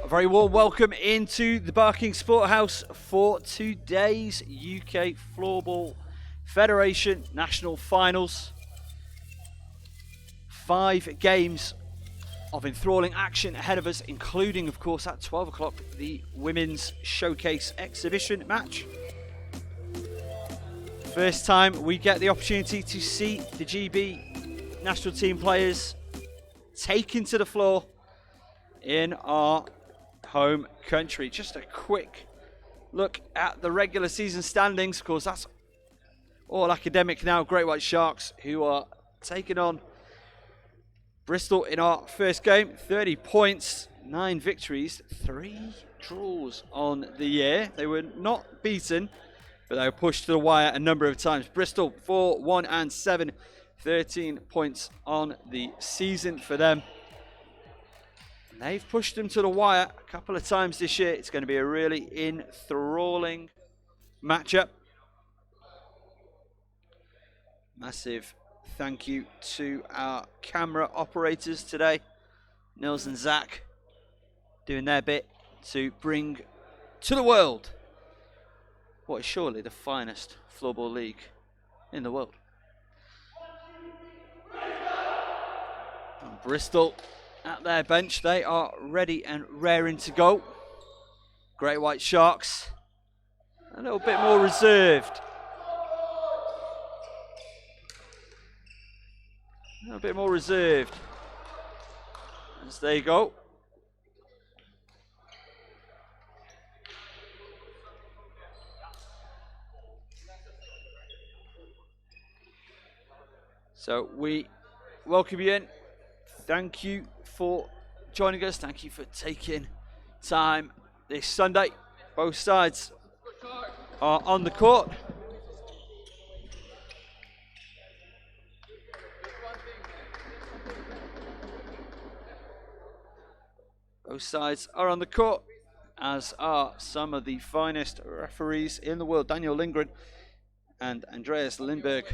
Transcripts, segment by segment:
A very warm welcome into the Barking Sporthouse for today's UK Floorball Federation National Finals. 5 games of enthralling action ahead of us, including, of course, at 12 o'clock, the Women's Showcase Exhibition match. First time we get the opportunity to see the GB national team players taken to the floor in our home country. Just a quick look at the regular season standings. Of course, that's all academic now. Great White Sharks, who are taking on Bristol in our first game. 30 points, 9 victories, 3 draws on the year. They were not beaten, but they were pushed to the wire a number of times. Bristol 4-1-7, 13 points on the season for them. They've pushed them to the wire a couple of times this year. It's going to be a really enthralling matchup. Massive thank you to our camera operators today, Nils and Zach, doing their bit to bring to the world what is surely the finest floorball league in the world. And Bristol at their bench, they are ready and raring to go. Great White Sharks, a little bit more reserved. A little bit more reserved as they go. So we welcome you in. Thank you for joining us. Thank you for taking time this Sunday. Both sides are on the court. Both sides are on the court, as are some of the finest referees in the world. Daniel Lindgren and Andreas Lindberg,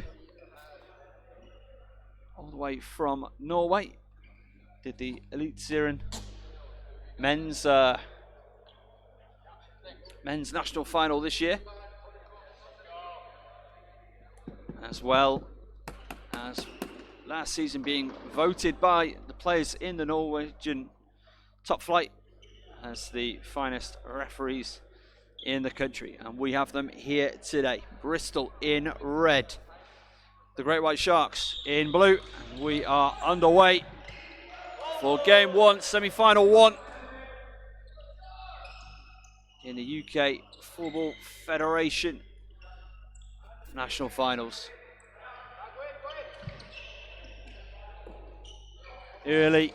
all the way from Norway. Did the Eliteserien men's national final this year, as well as last season being voted by the players in the Norwegian top flight as the finest referees in the country. And we have them here today. Bristol in red, the Great White Sharks in blue, and we are underway for game 1, semi-final 1 in the UK Floorball Federation National Finals. Early,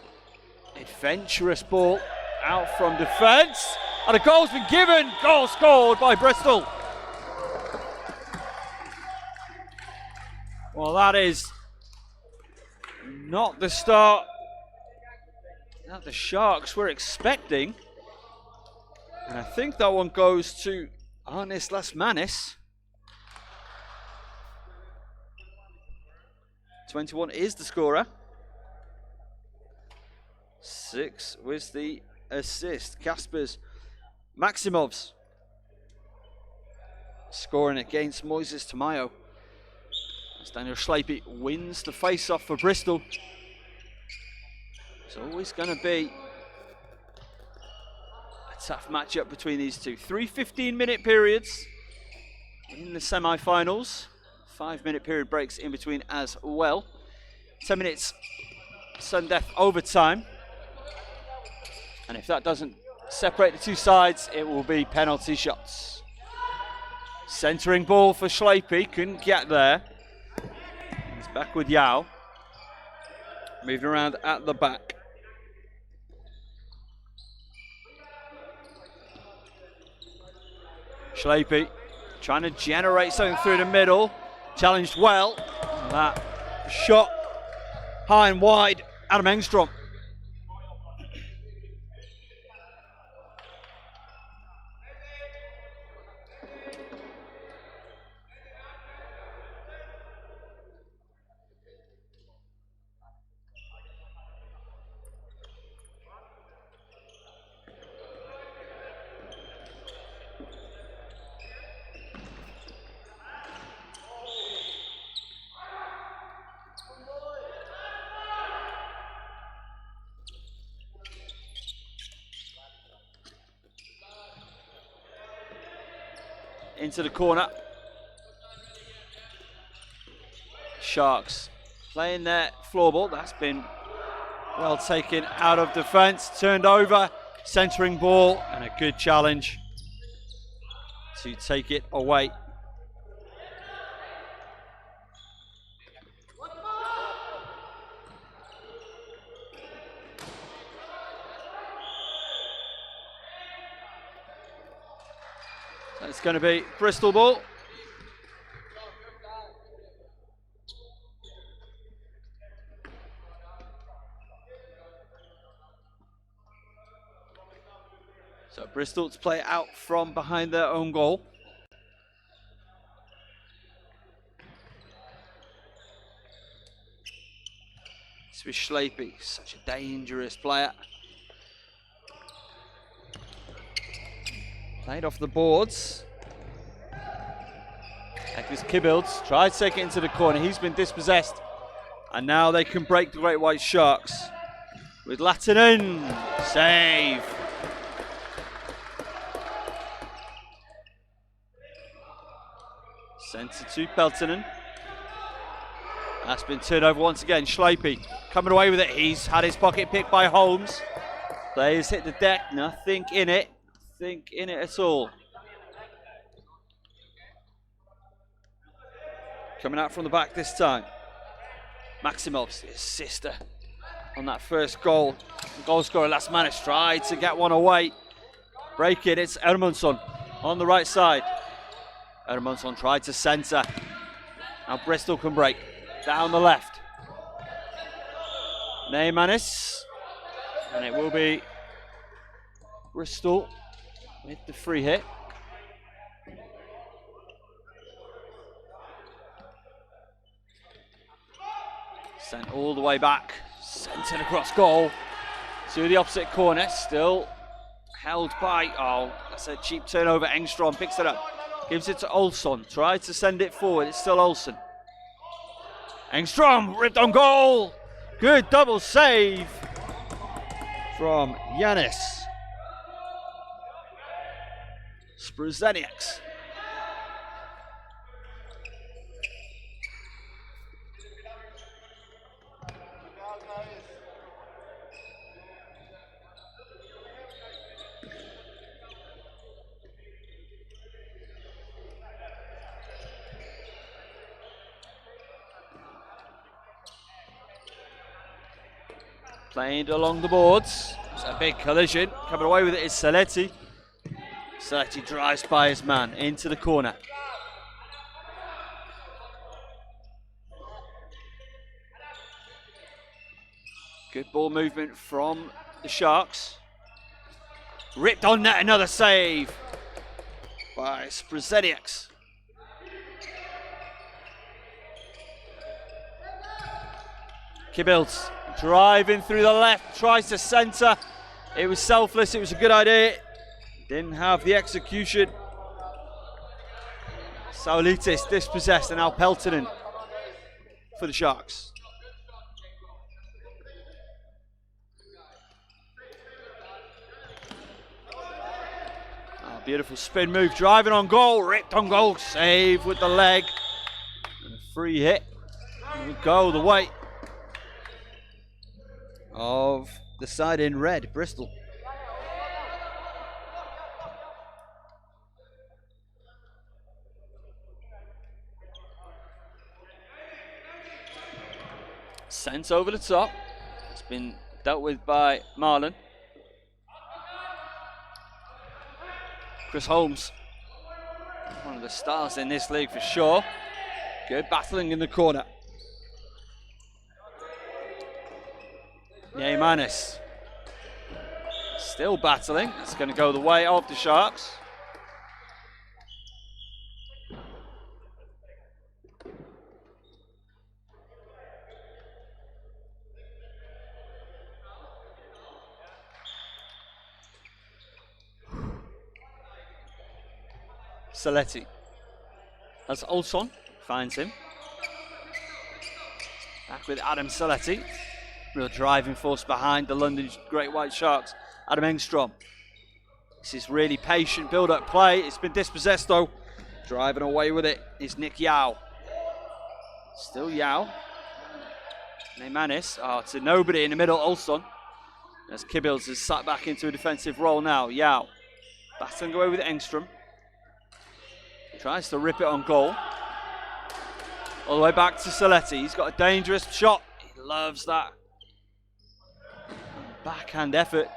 adventurous ball out from defence, and a goal's been given. Goal scored by Bristol. Well, that is not the start that the Sharks were expecting. And I think that one goes to Arnis Lasmanis. 21 is the scorer. 6 was the assist. Kaspers Maximovs scoring against Moises Tamayo, as Daniel Schleipy wins the face-off for Bristol. It's always going to be a tough matchup between these two. 3 15-minute periods in the semi-finals. 5-minute period breaks in between as well. 10 minutes sudden death overtime. And if that doesn't separate the two sides, it will be penalty shots. Centering ball for Schleipy, couldn't get there. He's back with Yao. Moving around at the back. Schleipy trying to generate something through the middle. Challenged well. And that shot high and wide. Adam Engstrom. into the corner. Sharks playing their floor ball. That's been well taken out of defence, turned over, centering ball, and a good challenge to take it away. It's going to be Bristol ball. So Bristol to play out from behind their own goal. This was Schleipy, such a dangerous player. Played off the boards. Ekers Kibbilds tried to take it into the corner. He's been dispossessed. And now they can break the Great White Sharks. With Latinen. Save. Centre to Peltonen. That's been turned over once again. Schleipy coming away with it. He's had his pocket picked by Holmes. Players hit the deck. Nothing in it. Nothing in it at all. Coming out from the back this time. Maximov's his sister on that first goal. The goal scorer Lasmanis tried to get one away. Break it. It's Ermundsson on the right side. Ermundsson tried to centre. Now Bristol can break. Down the left. Neymanis. And it will be Bristol with the free hit. Sent all the way back. Centred across goal to the opposite corner. Still held by, oh, that's a cheap turnover. Engstrom picks it up. Gives it to Olsson. Tried to send it forward. It's still Olsson. Engstrom ripped on goal. Good double save from Yanis Spruzeniaks. Played along the boards. It's a big collision. Coming away with it is Saletti. Saletti drives by his man into the corner. Good ball movement from the Sharks. Ripped on net, another save by Spruzeniaks. Kibbilds driving through the left, tries to centre. It was selfless, it was a good idea. Didn't have the execution. Saulitis dispossessed, and now Peltonen for the Sharks. Oh, beautiful spin move, driving on goal, ripped on goal, save with the leg. And a free hit. And we go the way of the side in red, Bristol. Sent over the top. It's been dealt with by Marlon. Chris Holmes, one of the stars in this league for sure. Good battling in the corner. Neymanis still battling. It's going to go the way of the Sharks. Saletti. That's Olsson. Finds him. Back with Adam Saletti. Real driving force behind the London Great White Sharks. Adam Engstrom. This is really patient build-up play. It's been dispossessed though Driving away with it is Nick Yao. Still Yao. Neymanis. Oh, to nobody in the middle, Olson. As Kibbles is sat back into a defensive role now. Yao. Battling away with Engstrom. Tries to rip it on goal. All the way back to Saletti. He's got a dangerous shot. He loves that. Backhand effort.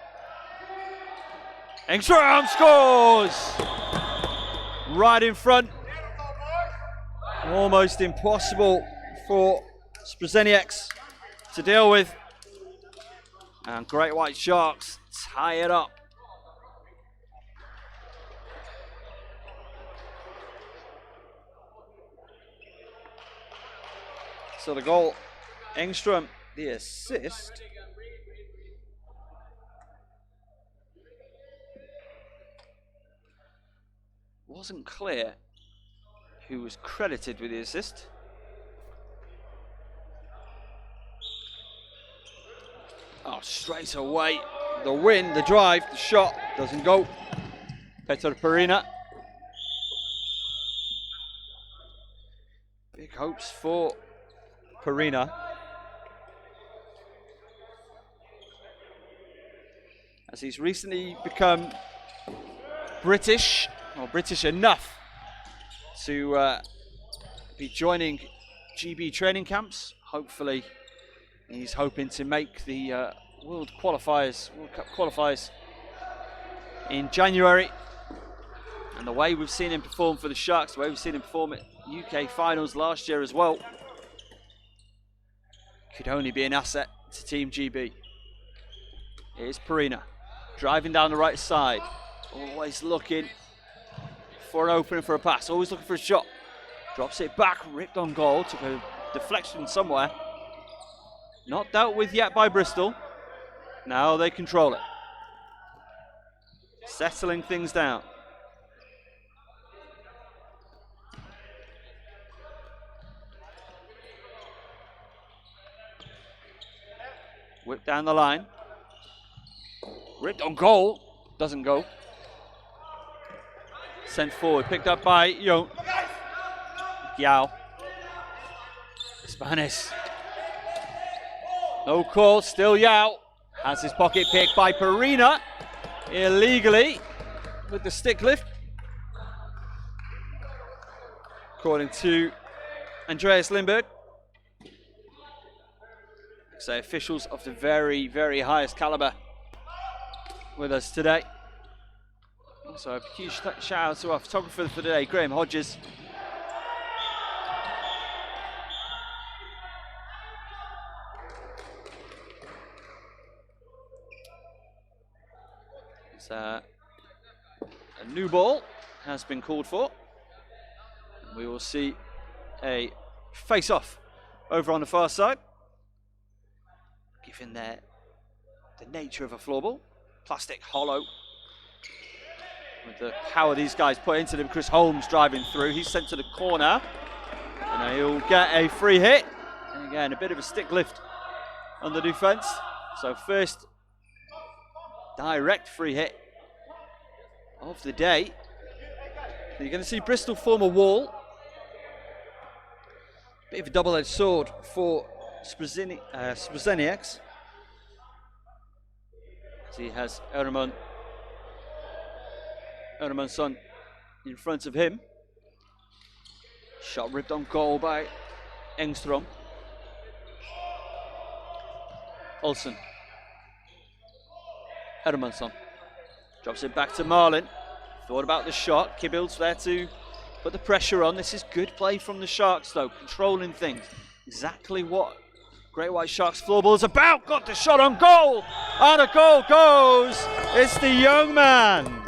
Engstrom scores! Right in front. Almost impossible for Sprzenieks to deal with. And Great White Sharks tie it up. So the goal, Engstrom, the assist. Wasn't clear who was credited with the assist. Oh, straight away. The win, the drive, the shot doesn't go. Petr Perina. Big hopes for Perina. As he's recently become British, or British enough to be joining GB training camps. Hopefully he's hoping to make the World Cup qualifiers in January. And the way we've seen him perform for the Sharks, the way we've seen him perform at UK finals last year as well, could only be an asset to Team GB. Here's Perina, driving down the right side, always looking for an opening for a pass, always looking for a shot. Drops it back, ripped on goal, took a deflection somewhere. Not dealt with yet by Bristol. Now they control it. Settling things down. Whip down the line. Ripped on goal. Doesn't go. Sent forward. Picked up by Yao. Spanis. No call. Still Yao. Has his pocket picked by Perina. Illegally. With the stick lift. According to Andreas Lindberg. So officials of the very, very highest caliber with us today. So a huge shout out to our photographer for today, Graham Hodges. It's a new ball has been called for. We will see a face-off over on the far side. Given the nature of a floorball, plastic hollow. With the power these guys put into them, Chris Holmes driving through. He's sent to the corner, and he'll get a free hit. And again, a bit of a stick lift on the defence. So first direct free hit of the day. So you're going to see Bristol form a wall. Bit of a double-edged sword for Sprzenieks. He has Ermansson in front of him. Shot ripped on goal by Engstrom. Olsen. Hermansson. Drops it back to Marlin. Thought about the shot. Kibbles there to put the pressure on. This is good play from the Sharks though, controlling things. Exactly what Great White Sharks floorball is about. Got the shot on goal. And a goal goes. It's the young man,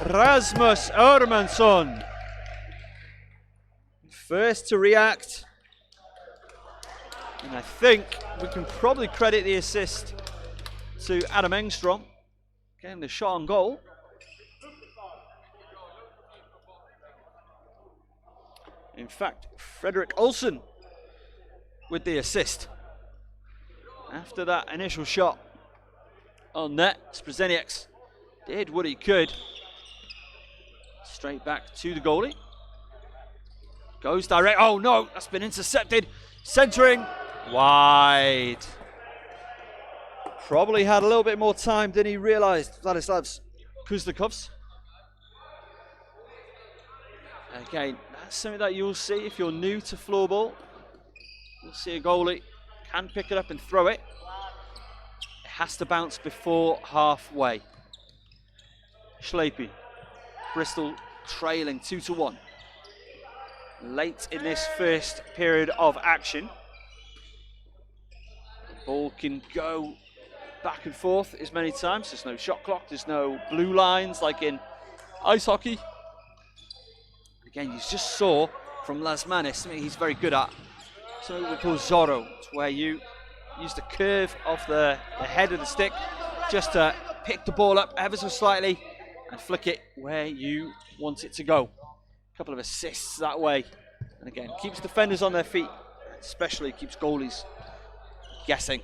Rasmus Hermansson. First to react. And I think we can probably credit the assist to Adam Engstrom. Getting the shot on goal. In fact, Frederick Olsen with the assist. After that initial shot on net, Sprzenieks did what he could. Straight back to the goalie. Goes direct. Oh no, that's been intercepted. Centering. Wide. Probably had a little bit more time than he realised, Vladislav Kuznikovs. Again, that's something that you'll see if you're new to floorball. You'll see a goalie can pick it up and throw it. It has to bounce before halfway. Schlepe. Bristol trailing 2-1. Late in this first period of action. The ball can go back and forth as many times. There's no shot clock, there's no blue lines like in ice hockey. Again, you just saw from Lasmanis something he's very good at. Something we call Zorro. It's where you use the curve of the head of the stick just to pick the ball up ever so slightly and flick it where you want it to go. A couple of assists that way. And again, keeps defenders on their feet, especially keeps goalies guessing.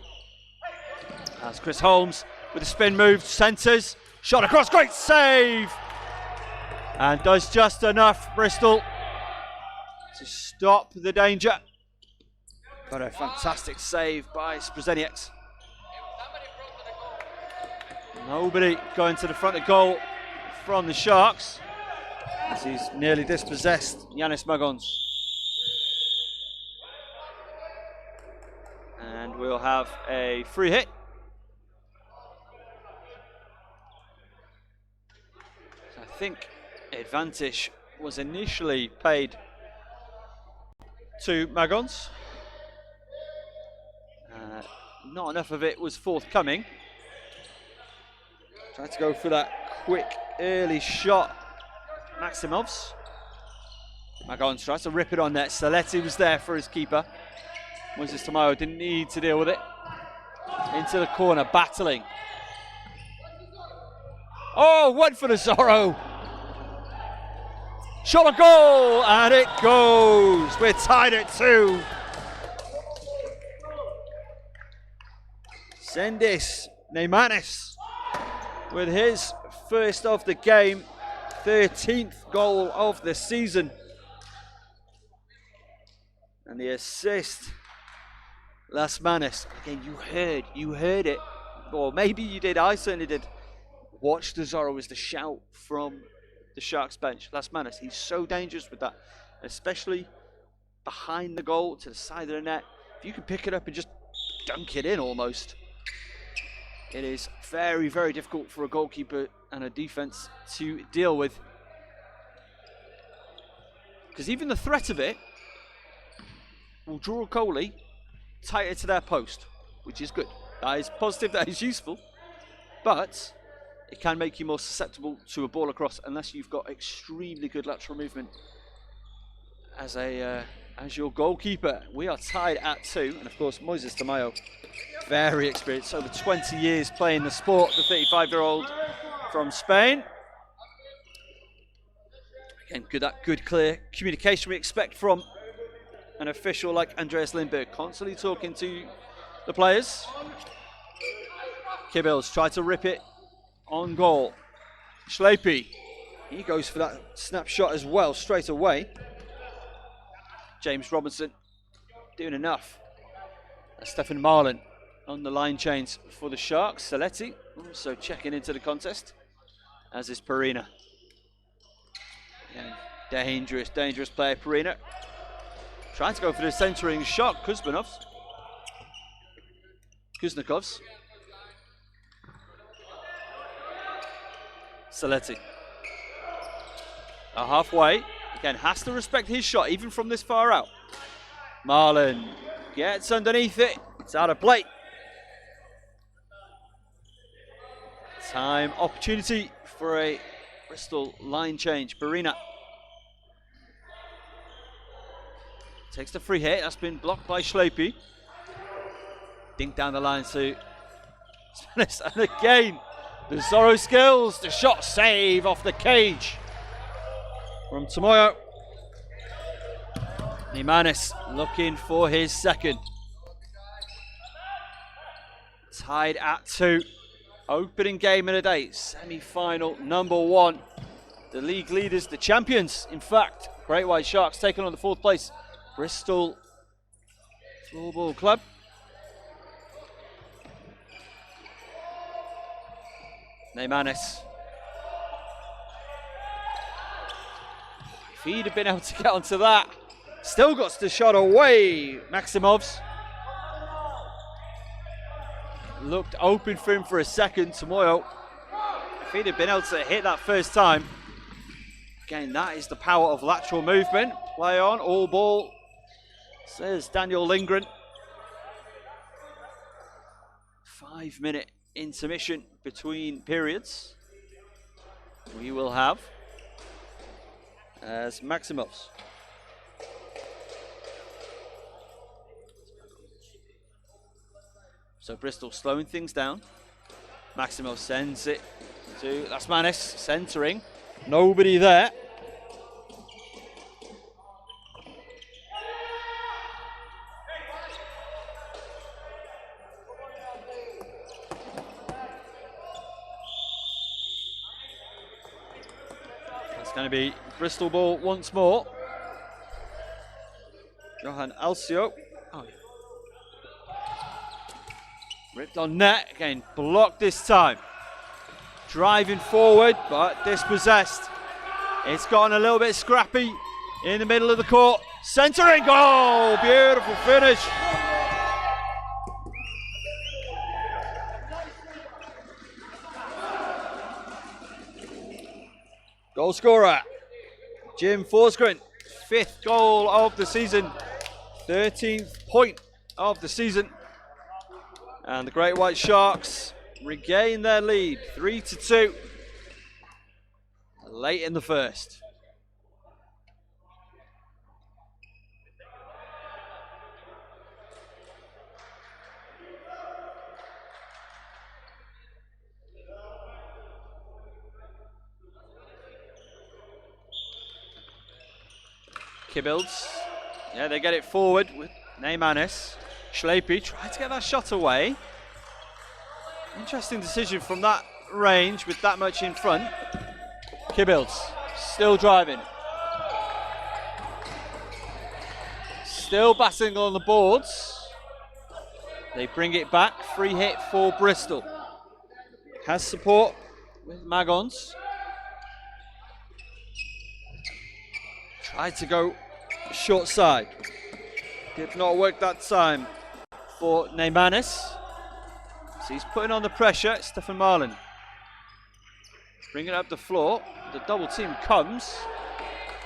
As Chris Holmes with a spin move, centres, shot across, great save! And does just enough, Bristol, to stop the danger. But a fantastic save by Sprzenieks. Nobody going to the front of goal from the Sharks, as he's nearly dispossessed Yanis Magons. And we'll have a free hit. So I think advantage was initially paid to Magons. Not enough of it was forthcoming. Tried to go for that quick early shot. Maximovs. Magons tries to rip it on net. Saletti was there for his keeper. Moses Tamayo didn't need to deal with it. Into the corner, battling. Oh, went for the Zorro. Shot a goal, and it goes. We're tied at 2. Sendis Neymanis with his first of the game, 13th goal of the season. And the assist, Lasmanis. Again, you heard it. Or maybe you did, I certainly did. Watch the Zorro as the shout from the Sharks bench. Lasmanis, he's so dangerous with that, especially behind the goal, to the side of the net. If you can pick it up and just dunk it in almost. It is very, very difficult for a goalkeeper and a defense to deal with. Because even the threat of it will draw a goalie tighter to their post, which is good. That is positive, that is useful. But it can make you more susceptible to a ball across unless you've got extremely good lateral movement as your goalkeeper. We are tied at 2, and of course Moises Tamayo, very experienced, over 20 years playing the sport, the 35-year-old from Spain. Again, good clear communication we expect from an official like Andreas Lindberg, constantly talking to the players. Kibbles tried to rip it on goal. Schlepe, he goes for that snapshot as well straight away. James Robinson doing enough. Stefan Marlin on the line change for the Sharks. Saletti also checking into the contest, as is Perina. Again, dangerous player, Perina. Trying to go for the centering shot, Kuznikovs. Saletti. Halfway. Again, has to respect his shot, even from this far out. Marlin gets underneath it. It's out of play. Time opportunity for a Bristol line change. Barina takes the free hit. That's been blocked by Schlepe. Dink down the line to Spanish. And again, the Zorro skills. The shot save off the cage from Tomoyo. Neymanis looking for his second. Tied at 2. Opening game of the day. Semi-final number 1 The league leaders, the champions, in fact. Great White Sharks taking on the 4th place Bristol Floorball Club. Neymanis. If he'd have been able to get onto that, still got the shot away. Maximovs. Looked open for him for a second. Tomoyo. If he'd have been able to hit that first time. Again, that is the power of lateral movement. Play on, all ball, says Daniel Lindgren. 5-minute intermission between periods. We will have as Maximovs. So Bristol slowing things down. Maximovs sends it to Lasmanis, centering. Nobody there. That's going to be Bristol ball once more. Johan Alcio. Oh, yeah. Ripped on net. Again, blocked this time. Driving forward, but dispossessed. It's gotten a little bit scrappy in the middle of the court. Centering goal! Beautiful finish. Goal scorer, Jim Forsgren. 5th goal of the season. 13th point of the season. And the Great White Sharks regain their lead, 3-2, late in the first. Kibbilds, yeah, they get it forward with Neymanis. Schlepi tried to get that shot away. Interesting decision from that range with that much in front. Kibbilds still driving. Still batting on the boards. They bring it back. Free hit for Bristol. Has support with Magons. Tried to go short side. Did not work that time for Neymanis. So he's putting on the pressure, Stefan Marlin. Bringing it up the floor. The double team comes.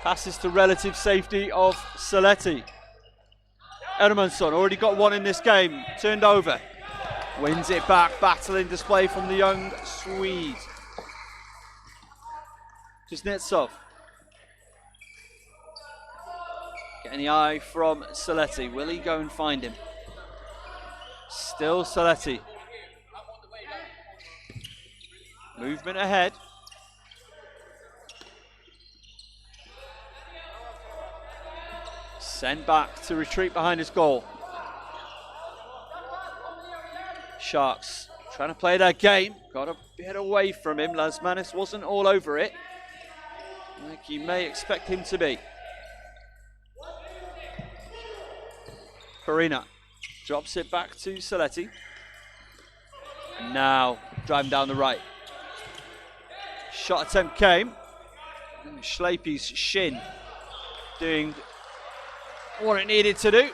Passes to relative safety of Saletti. Edmundsson already got one in this game. Turned over. Wins it back. Battling display from the young Swede. Kuznetsov. Getting the eye from Saletti. Will he go and find him? Still Saletti. Movement ahead. Sent back to retreat behind his goal. Sharks trying to play their game. Got a bit away from him. Lasmanis wasn't all over it, like you may expect him to be. Farina drops it back to Saletti. And now driving down the right. Shot attempt came. And Schlepi's shin doing what it needed to do.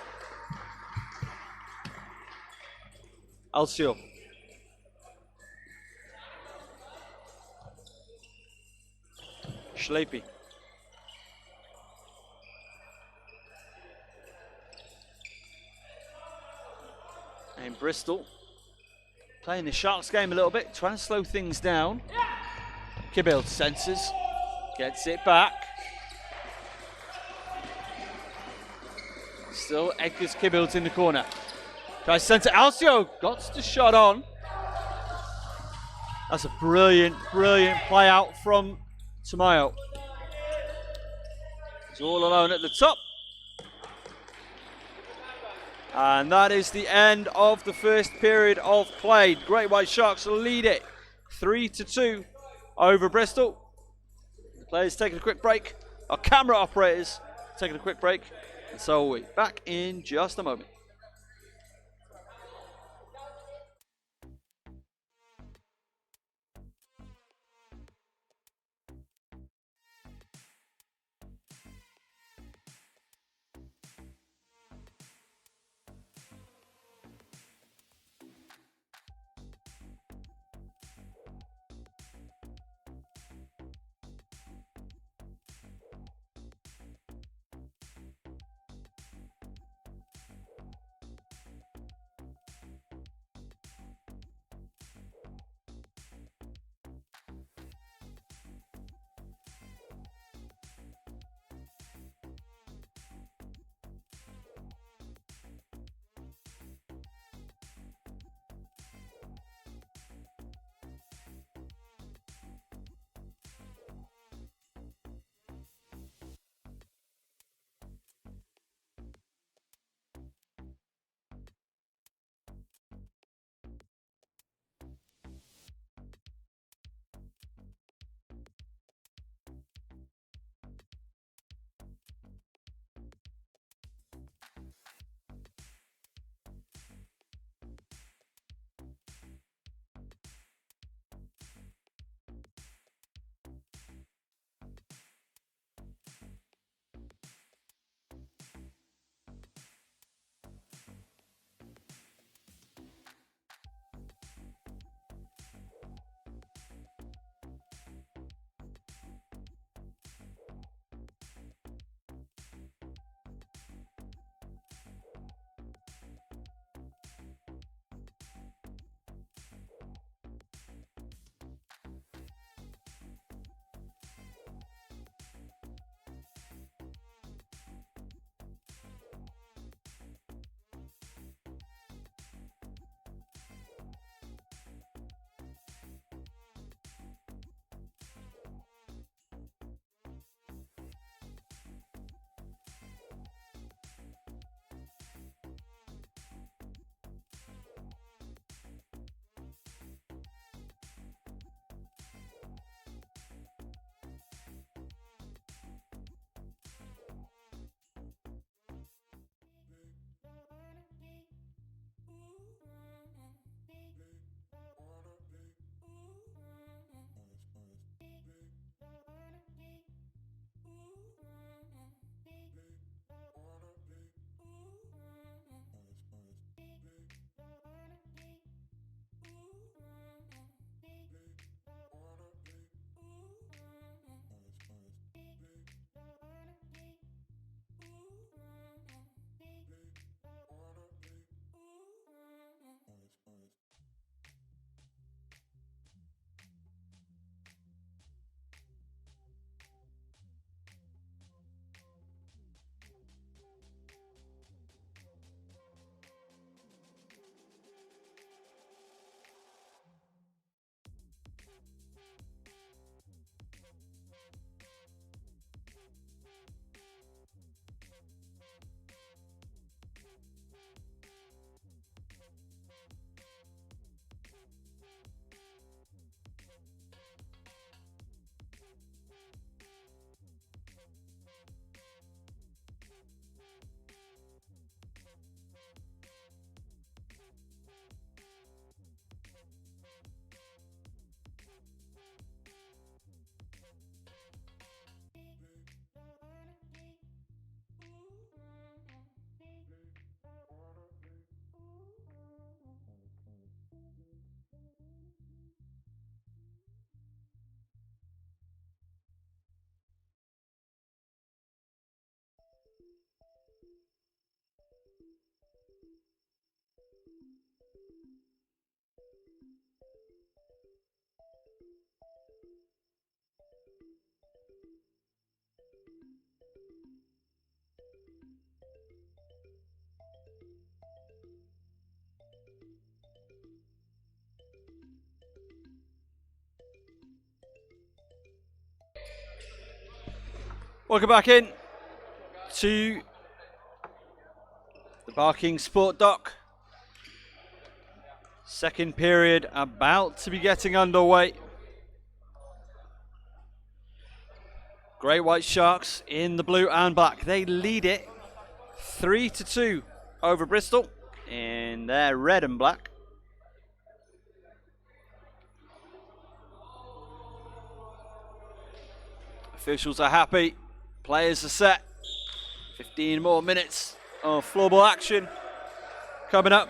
Alcio. Schlepi. And Bristol playing the Sharks game a little bit, trying to slow things down. Kibbild senses, gets it back. Still Edgar's Kibbild's in the corner. Tries to center, Alcio got the shot on. That's a brilliant, brilliant play out from Tamayo. He's all alone at the top. And that is the end of the first period of play. Great White Sharks lead it 3-2 over Bristol. Players taking a quick break. Our camera operators taking a quick break. And so are we. Back in just a moment. Welcome back in to the Barking Sport Dock. Second period about to be getting underway. Great White Sharks in the blue and black. They lead it 3-2 over Bristol in their red and black. Officials are happy. Players are set. 15 more minutes of floorball action coming up.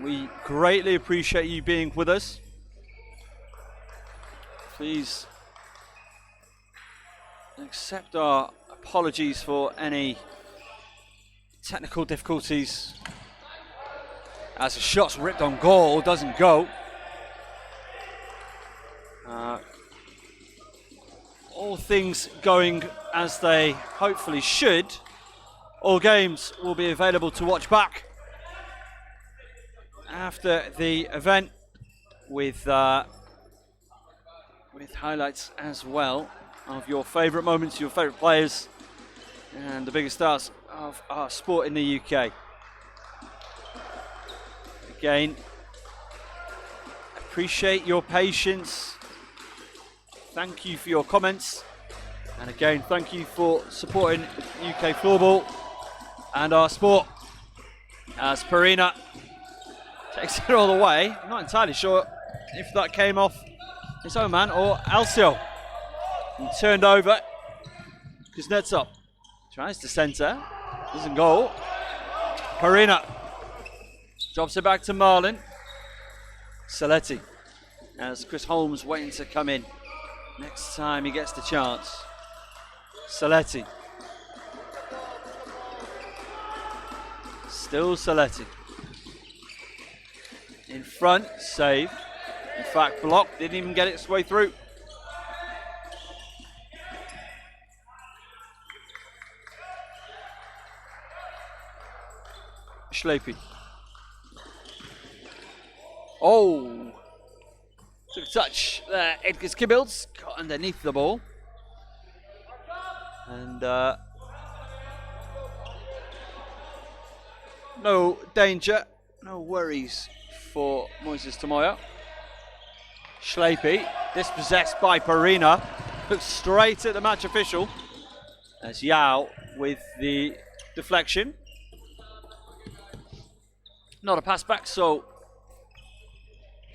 We greatly appreciate you being with us. Please accept our apologies for any technical difficulties as a shot's ripped on goal, doesn't go. All things going as they hopefully should. All games will be available to watch back after the event with highlights as well of your favourite moments, your favourite players, and the biggest stars of our sport in the UK. Again, appreciate your patience. Thank you for your comments. And again, thank you for supporting UK floorball and our sport. As Perina takes it all the way. I'm not entirely sure if that came off his own man or Alcio. And turned over. Kuznetsov tries to centre. Doesn't go. Perina drops it back to Marlin. Saletti. As Chris Holmes waiting to come in next time he gets the chance. Saletti. Still Saletti. In front, saved. In fact, blocked, didn't even get its way through. Schlepy. Oh! Took a touch there. Edgar Skibbilds got underneath the ball. And no danger, no worries for Moises Tamoyo. Schlepy, dispossessed by Perina, looks straight at the match official as Yao with the deflection. Not a pass back, so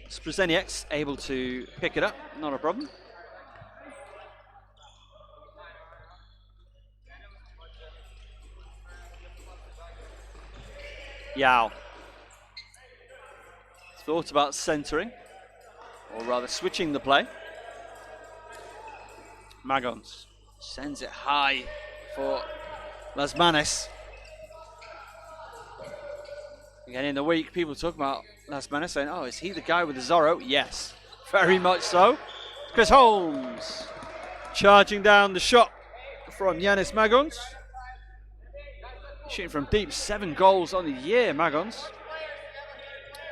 Sprzenieks able to pick it up, not a problem. Yao. Thought about centering, or rather switching the play. Magons sends it high for Lasmanes. Again, in the week, people talk about Lasmanes saying, oh, is he the guy with the Zorro? Yes, very much so. Chris Holmes charging down the shot from Yanis Magons. Shooting from deep, 7 goals on the year, Magons.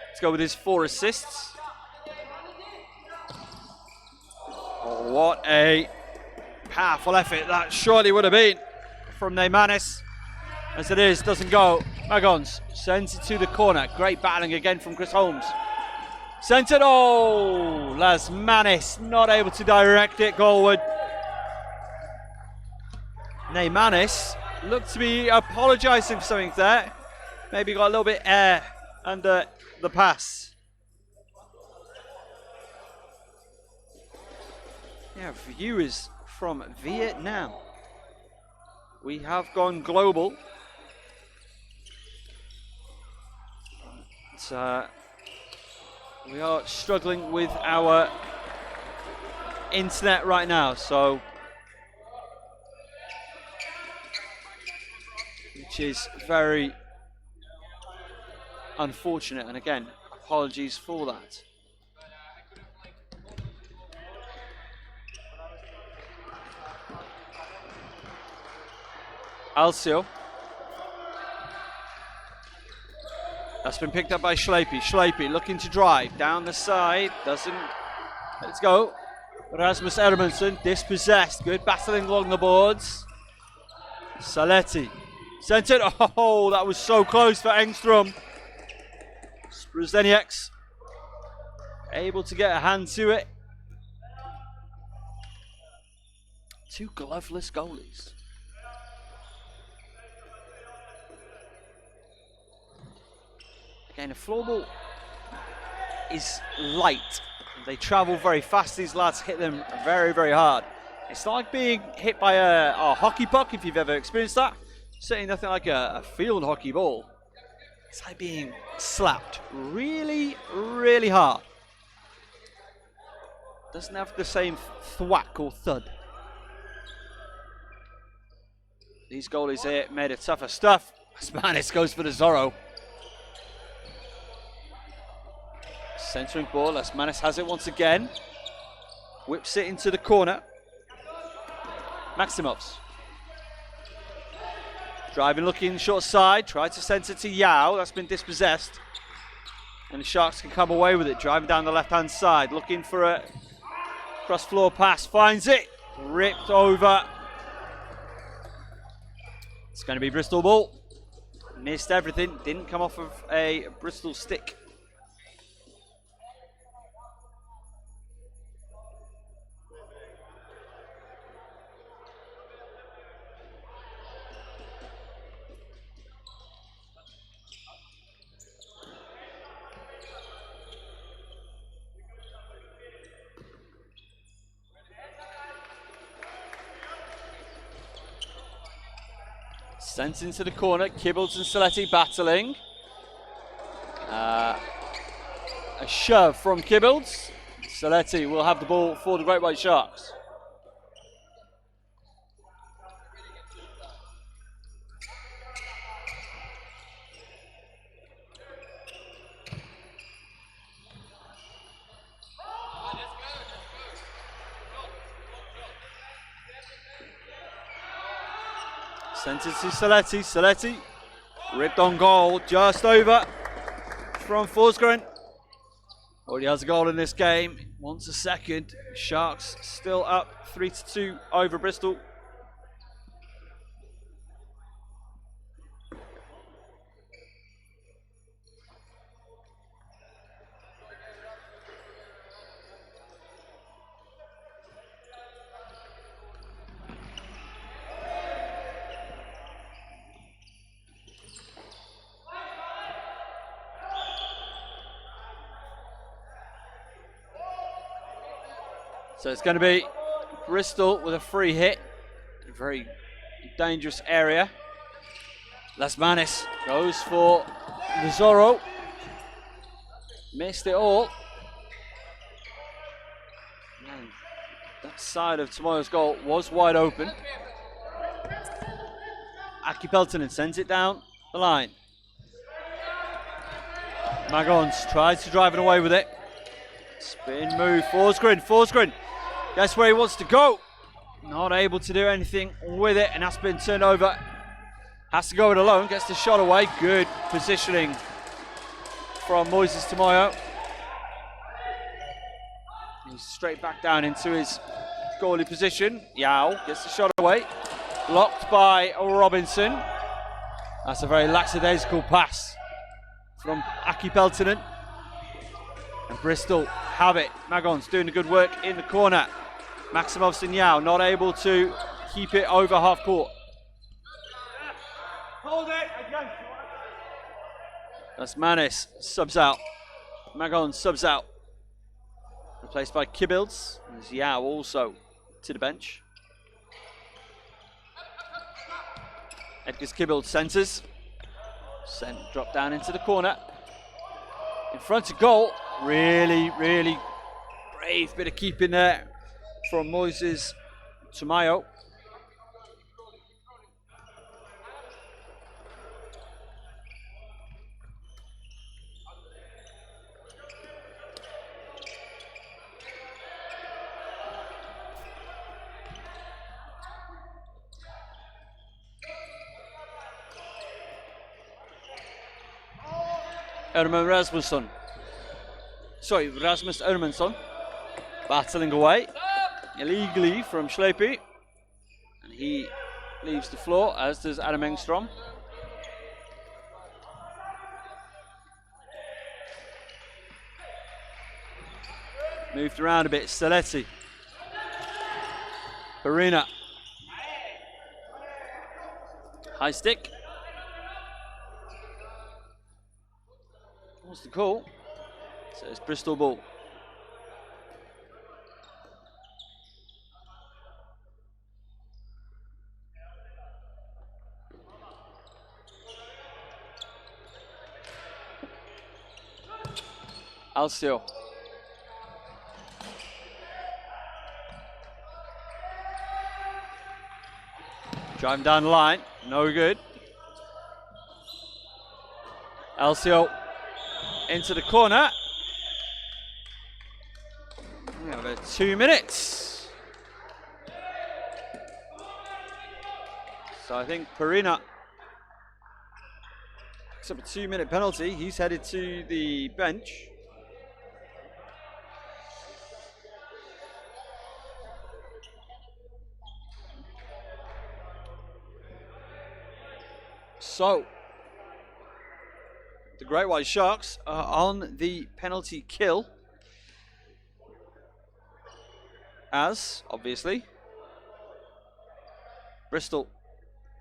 Let's go with his 4 assists. Oh, what a powerful effort that surely would have been from Neymanis. As it is, doesn't go. Magons sends it to the corner. Great battling again from Chris Holmes. Centered, oh! Lasmanis not able to direct it goalward. Neymanis looked to be apologising for something there. Maybe got a little bit air under the pass. Yeah, viewers from Vietnam. We have gone global. But, we are struggling with our internet right now, so which is very unfortunate, and again, apologies for that. Alcio. That's been picked up by Schlepy. Schlepy looking to drive down the side. Doesn't. Let's go. Rasmus Edmundson dispossessed. Good battling along the boards. Saletti. Centered. Oh, that was so close for Engstrom. Sprzenieks able to get a hand to it. Two gloveless goalies. Again, a floorball is light. They travel very fast. These lads hit them very, very hard. It's not like being hit by a hockey puck, if you've ever experienced that. Certainly nothing like a field hockey ball. It's like being slapped really, really hard. Doesn't have the same thwack or thud. These goalies here made it tougher stuff. Spanis goes for the Zorro. Centering ball, Lasmanis has it once again. Whips it into the corner. Maximovs. Driving, looking short side. Tried to center to Yao. That's been dispossessed. And the Sharks can come away with it. Driving down the left-hand side. Looking for a cross-floor pass. Finds it. Ripped over. It's going to be Bristol ball. Missed everything. Didn't come off of a Bristol stick. Sent into the corner, Kibbles and Saletti battling. A shove from Kibbles. Saletti will have the ball for the Great White Sharks. Sent it to Saletti. Saletti ripped on goal, just over from Forsgren. Already has a goal in this game. Wants a second. Sharks still up 3-2 over Bristol. So it's going to be Bristol with a free hit. A very dangerous area. Lasmanis goes for the Zorro. Missed it all. Man, that side of tomorrow's goal was wide open. Aki Peltonen sends it down the line. Magons tries to drive it away with it. Spin move, Forsgren. Guess where he wants to go. Not able to do anything with it, and that's been turned over. Has to go it alone, gets the shot away. Good positioning from Moises Tamayo. He's straight back down into his goalie position. Yao gets the shot away. Blocked by Robinson. That's a very lackadaisical pass from Aki Peltonen. And Bristol have it. Magons doing the good work in the corner. Maximovs and Yao not able to keep it over half court. Hold it again. That's Manis, subs out. Magons subs out. Replaced by Kibbles. There's Yao also to the bench. Edgar's Kibbles centres. Drop down into the corner. In front of goal. Really, really brave bit of keeping there from Moises Tamayo. Rasmus Ermansson battling away illegally from Schlepi, and he leaves the floor, as does Adam Engstrom. Moved around a bit, Saletti. Farina High stick. What's the call? So it's Bristol ball. Alcio. Driving down the line, no good. Alcio into the corner. We have 2 minutes. So I think Perina picks up a 2-minute penalty. He's headed to the bench. So the Great White Sharks are on the penalty kill, as obviously Bristol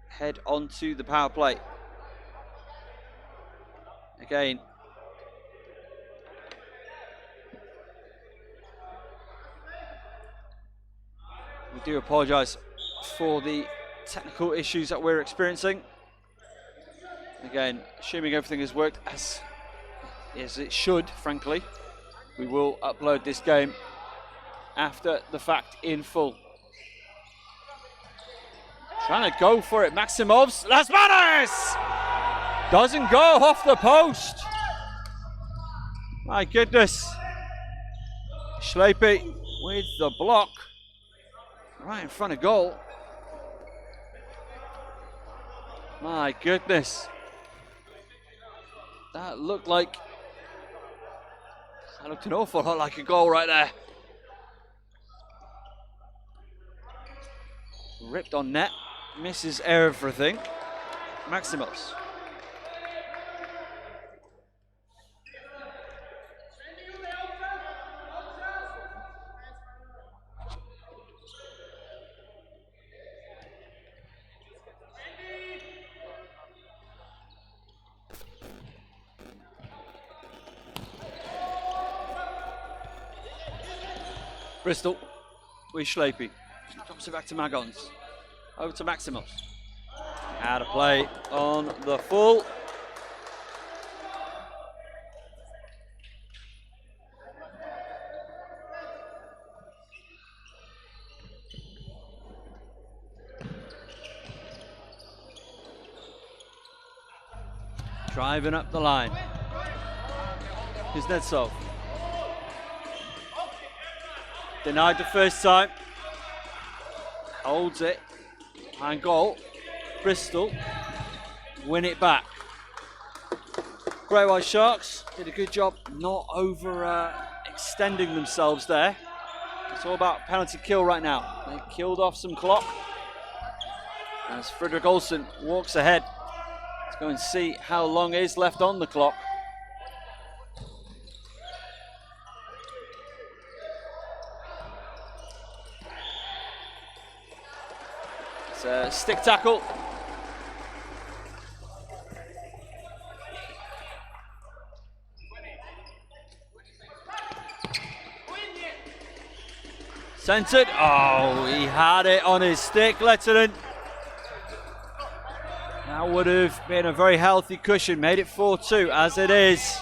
head onto the power play. Again, we do apologise for the technical issues that we're experiencing. Again, assuming everything has worked as it should, frankly, we will upload this game after the fact in full. Trying to go for it, Maximovs. Las Manos! Doesn't go off the post. My goodness. Schlepe with the block. Right in front of goal. My goodness. That looked an awful lot like a goal right there. Ripped on net, misses everything. Maximus. Bristol with Schlepe. Drops it back to Magons. Over to Maximus. Out of play on the full. Driving up the line. Kuznetsov. Denied the first time. Holds it. And goal. Bristol win it back. Great White Sharks did a good job not over extending themselves there. It's all about penalty kill right now. They killed off some clock. As Frederick Olsen walks ahead. Let's go and see how long is left on the clock. Stick tackle. Centered. Oh, he had it on his stick, Lettinen. That would have been a very healthy cushion. Made it 4-2 as it is.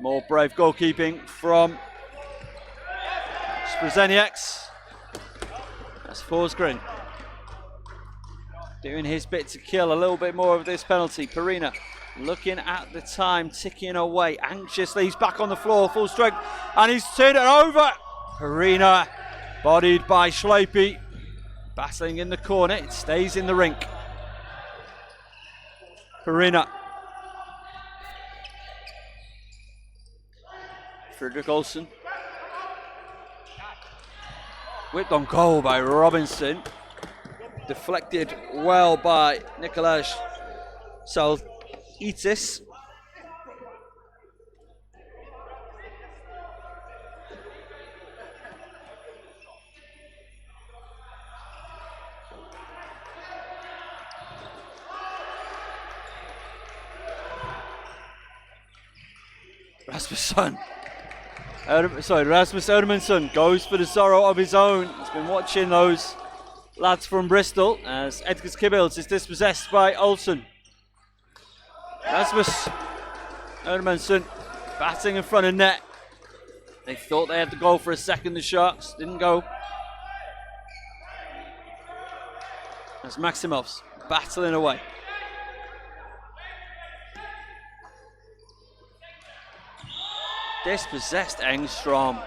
More brave goalkeeping from Sprzeniaks. That's Forsgren doing his bit to kill a little bit more of this penalty. Perina looking at the time, ticking away anxiously. He's back on the floor, full strength, and he's turned it over. Perina, bodied by Schlepe, battling in the corner. It stays in the rink. Perina. Frederick Olsen. Whipped on goal by Robinson. Deflected well by Nikolaj Salaitis. Rasmus Ermansson goes for the Zorro of his own. He's been watching those lads from Bristol as Edgars Kibbles is dispossessed by Olsen. Rasmus Ermansson batting in front of net. They thought they had to go for a second, the Sharks. Didn't go. As Maximov's battling away. Dispossessed Engstrom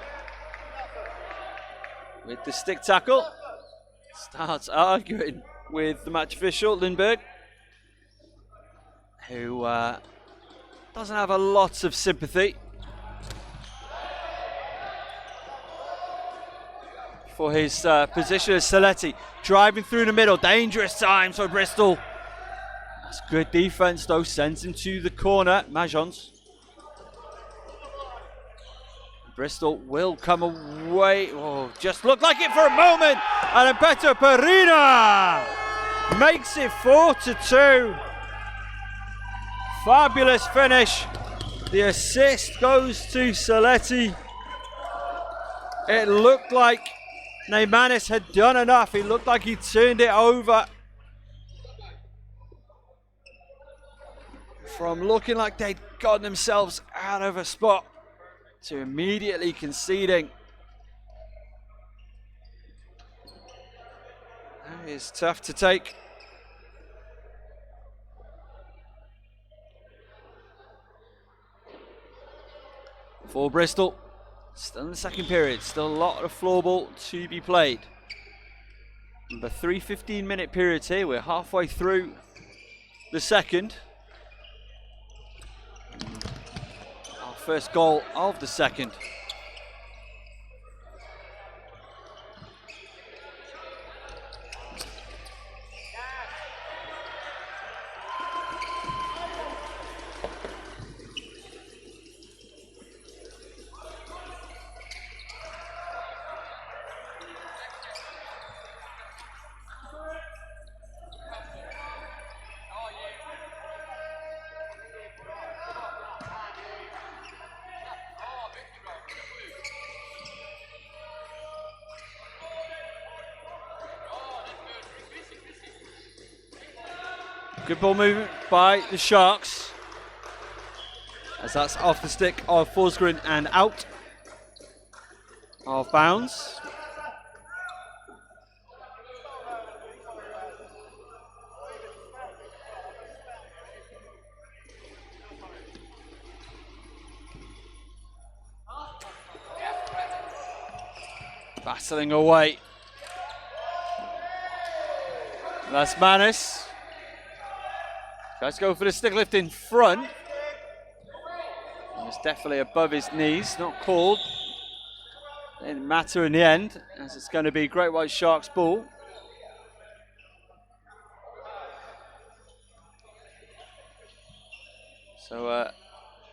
with the stick tackle. Starts arguing with the match official, Lindberg, who doesn't have a lot of sympathy for his position as Saletti. Driving through the middle, dangerous times for Bristol. That's good defense though, sends him to the corner, Majons. Bristol will come away. Oh, just looked like it for a moment. And Beto Perina makes it 4-2. Fabulous finish. The assist goes to Saletti. It looked like Neymanis had done enough. It looked like he turned it over. From looking like they'd gotten themselves out of a spot to immediately conceding. That is tough to take. For Bristol, still in the second period, still a lot of floorball to be played. The 3 15-minute periods here, we're halfway through the second. Our first goal of the second. Good ball movement by the Sharks, as that's off the stick of Forsgren and out of bounds. Battling away. That's Manis. Let's go for the stick lift in front. It's definitely above his knees, not called. Didn't matter in the end, as it's going to be Great White Sharks ball. So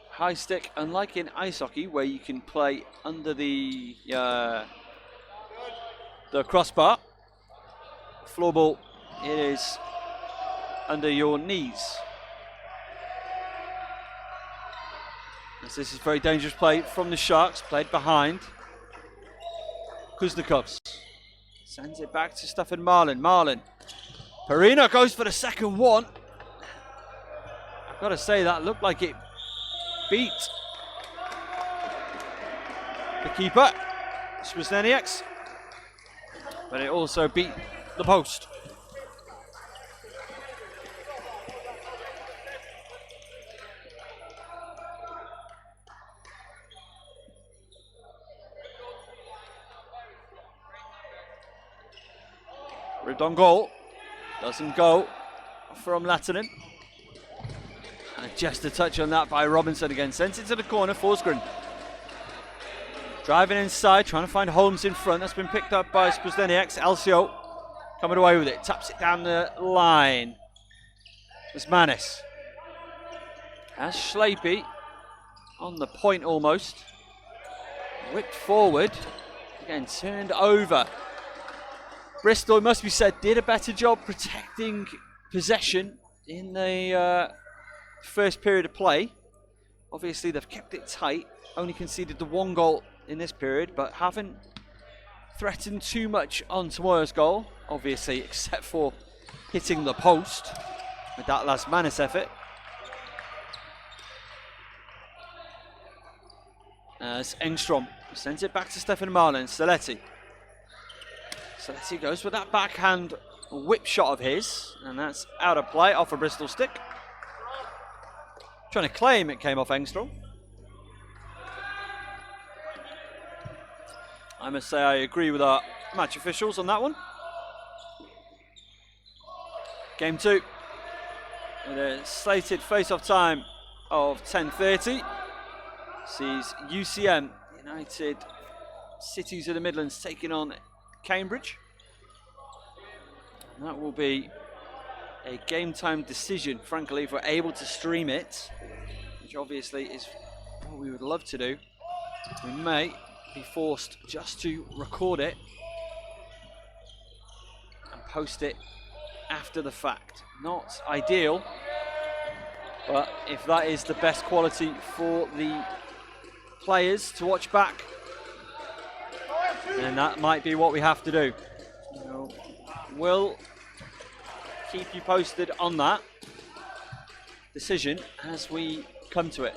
high stick, unlike in ice hockey where you can play under the crossbar, floorball, it is under your knees. As this is very dangerous play from the Sharks, played behind. Kuznikovs sends it back to Stefan Marlin. Marlin. Perina goes for the second one. I've got to say that looked like it beat the keeper, Smysnieks, but it also beat the post. Ripped on goal, doesn't go from Lattinen. And just a touch on that by Robinson again. Sends it to the corner, Forsgren. Driving inside, trying to find Holmes in front. That's been picked up by Spuzenieks. Alcio coming away with it. Taps it down the line. It's Manis. As Schleipy on the point almost. Whipped forward. Again, turned over. Bristol, it must be said, did a better job protecting possession in the first period of play. Obviously, they've kept it tight, only conceded the 1 goal in this period, but haven't threatened too much on tomorrow's goal, obviously, except for hitting the post with that last Manis effort. As Engstrom sends it back to Stefan Marlin. Saletti goes with that backhand whip shot of his, and that's out of play off a Bristol stick. Trying to claim it came off Engstrom. I must say I agree with our match officials on that one. Game 2. With a slated face-off time of 10:30. Sees UCM, United Cities of the Midlands, taking on Cambridge. And that will be a game time decision, frankly, if we're able to stream it, which obviously is what we would love to do. We may be forced just to record it and post it after the fact. Not ideal, but if that is the best quality for the players to watch back, then that might be what we have to do. We'll keep you posted on that decision as we come to it.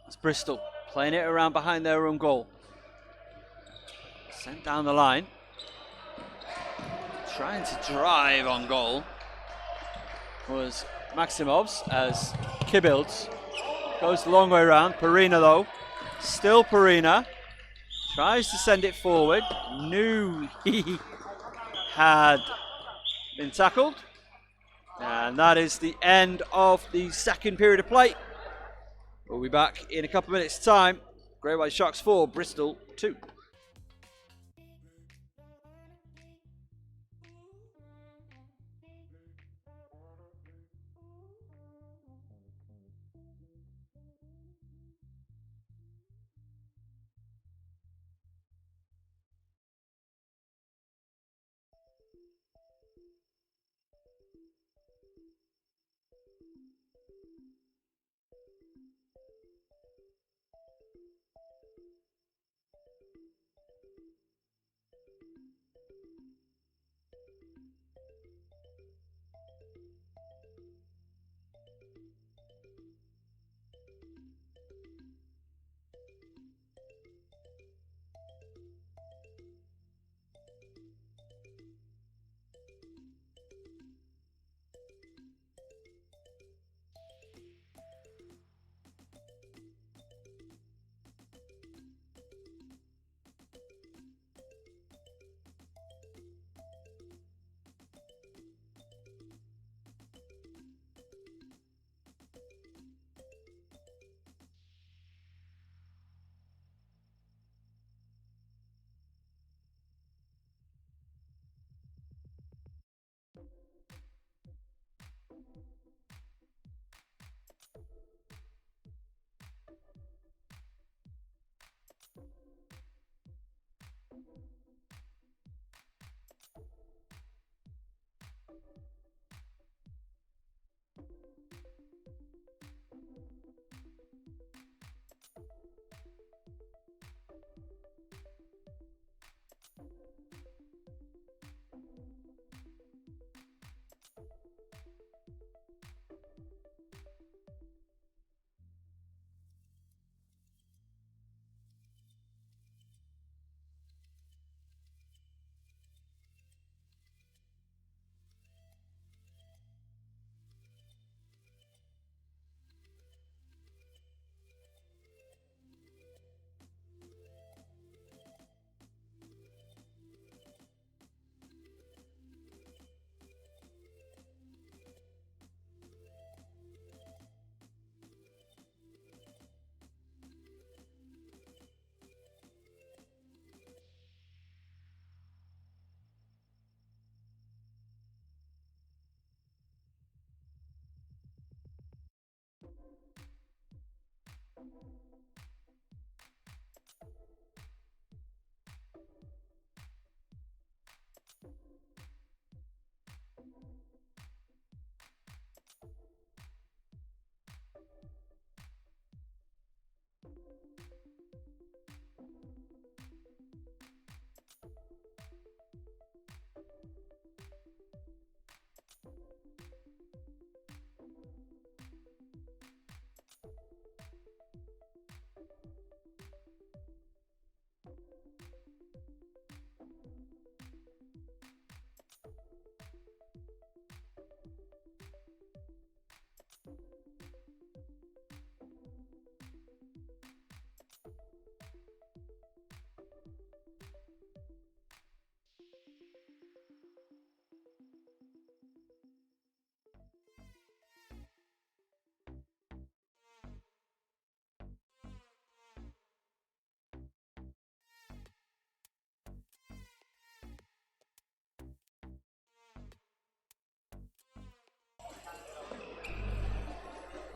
It's Bristol playing it around behind their own goal. Sent down the line. Trying to drive on goal was Maximovs, as Kibbilds goes the long way around. Perina though, still Perina, tries to send it forward, knew he had been tackled, and that is the end of the second period of play. We'll be back in a couple of minutes' time. Grey White Sharks 4, Bristol 2.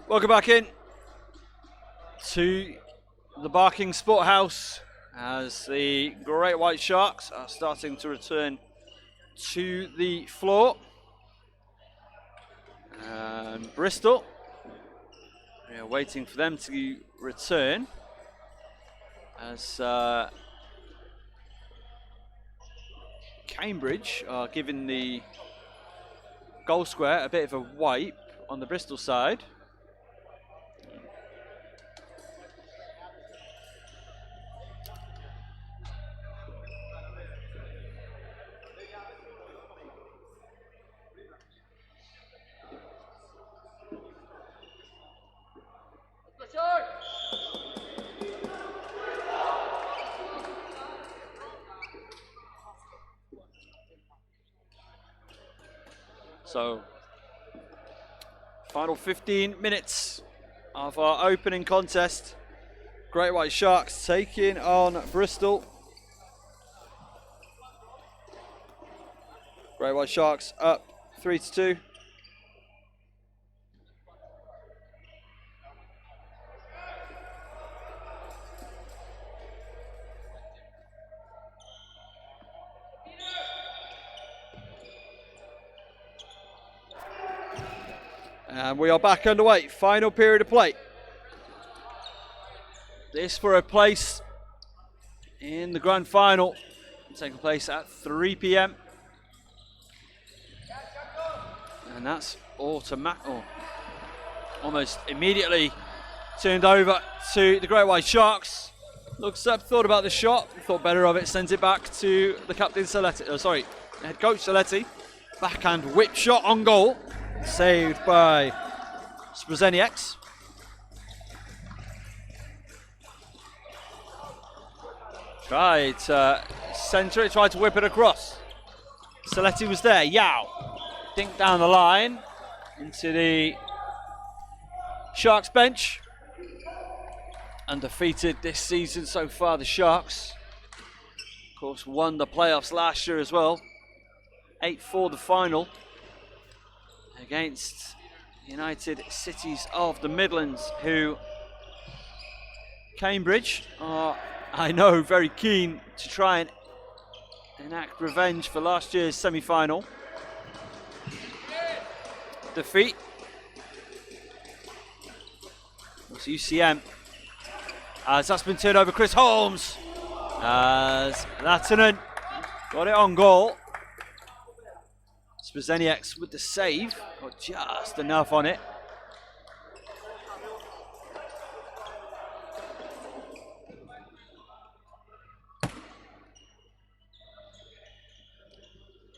Welcome back in to the Barking Sporthouse as the Great White Sharks are starting to return to the floor. And Bristol, we are waiting for them to return as Cambridge are giving the goal square a bit of a wipe on the Bristol side. So, final 15 minutes of our opening contest. Great White Sharks taking on Bristol. Great White Sharks up 3-2. And we are back underway. Final period of play. This for a place in the grand final, taking place at 3 p.m. And that's almost immediately turned over to the Great White Sharks. Looks up, thought about the shot, thought better of it, sends it back to the captain head coach Saletti. Backhand whip shot on goal. Saved by Sprzenieks. Tried to centre it, tried to whip it across. Saletti was there. Yao. Dink down the line into the Sharks bench. Undefeated this season so far, the Sharks. Of course, won the playoffs last year as well. 8-4 the final against United Cities of the Midlands, who Cambridge are, I know, very keen to try and enact revenge for last year's semi-final defeat. It's UCM as that's been turned over. Chris Holmes as Latanen got it on goal. Sprzenieks with the save, got just enough on it.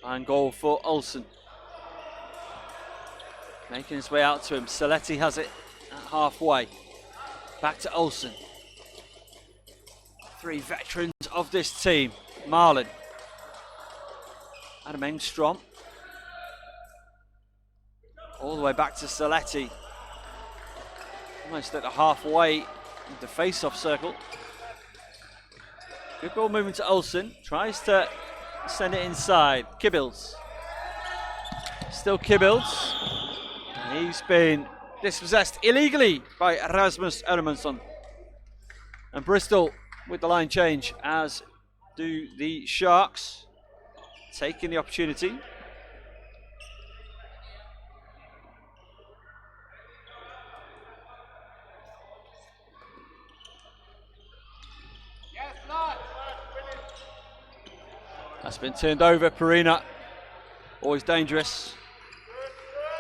And goal for Olsen. Making his way out to him. Saletti has it at halfway. Back to Olsen. Three veterans of this team. Marlin. Adam Engstrom. All the way back to Saletti. Almost at the halfway of the face-off circle. Good ball movement to Olsen. Tries to send it inside. Kibbles. Still Kibbles. And he's been dispossessed illegally by Rasmus Ermansson. And Bristol with the line change, as do the Sharks. Taking the opportunity. That's been turned over. Perina, always dangerous.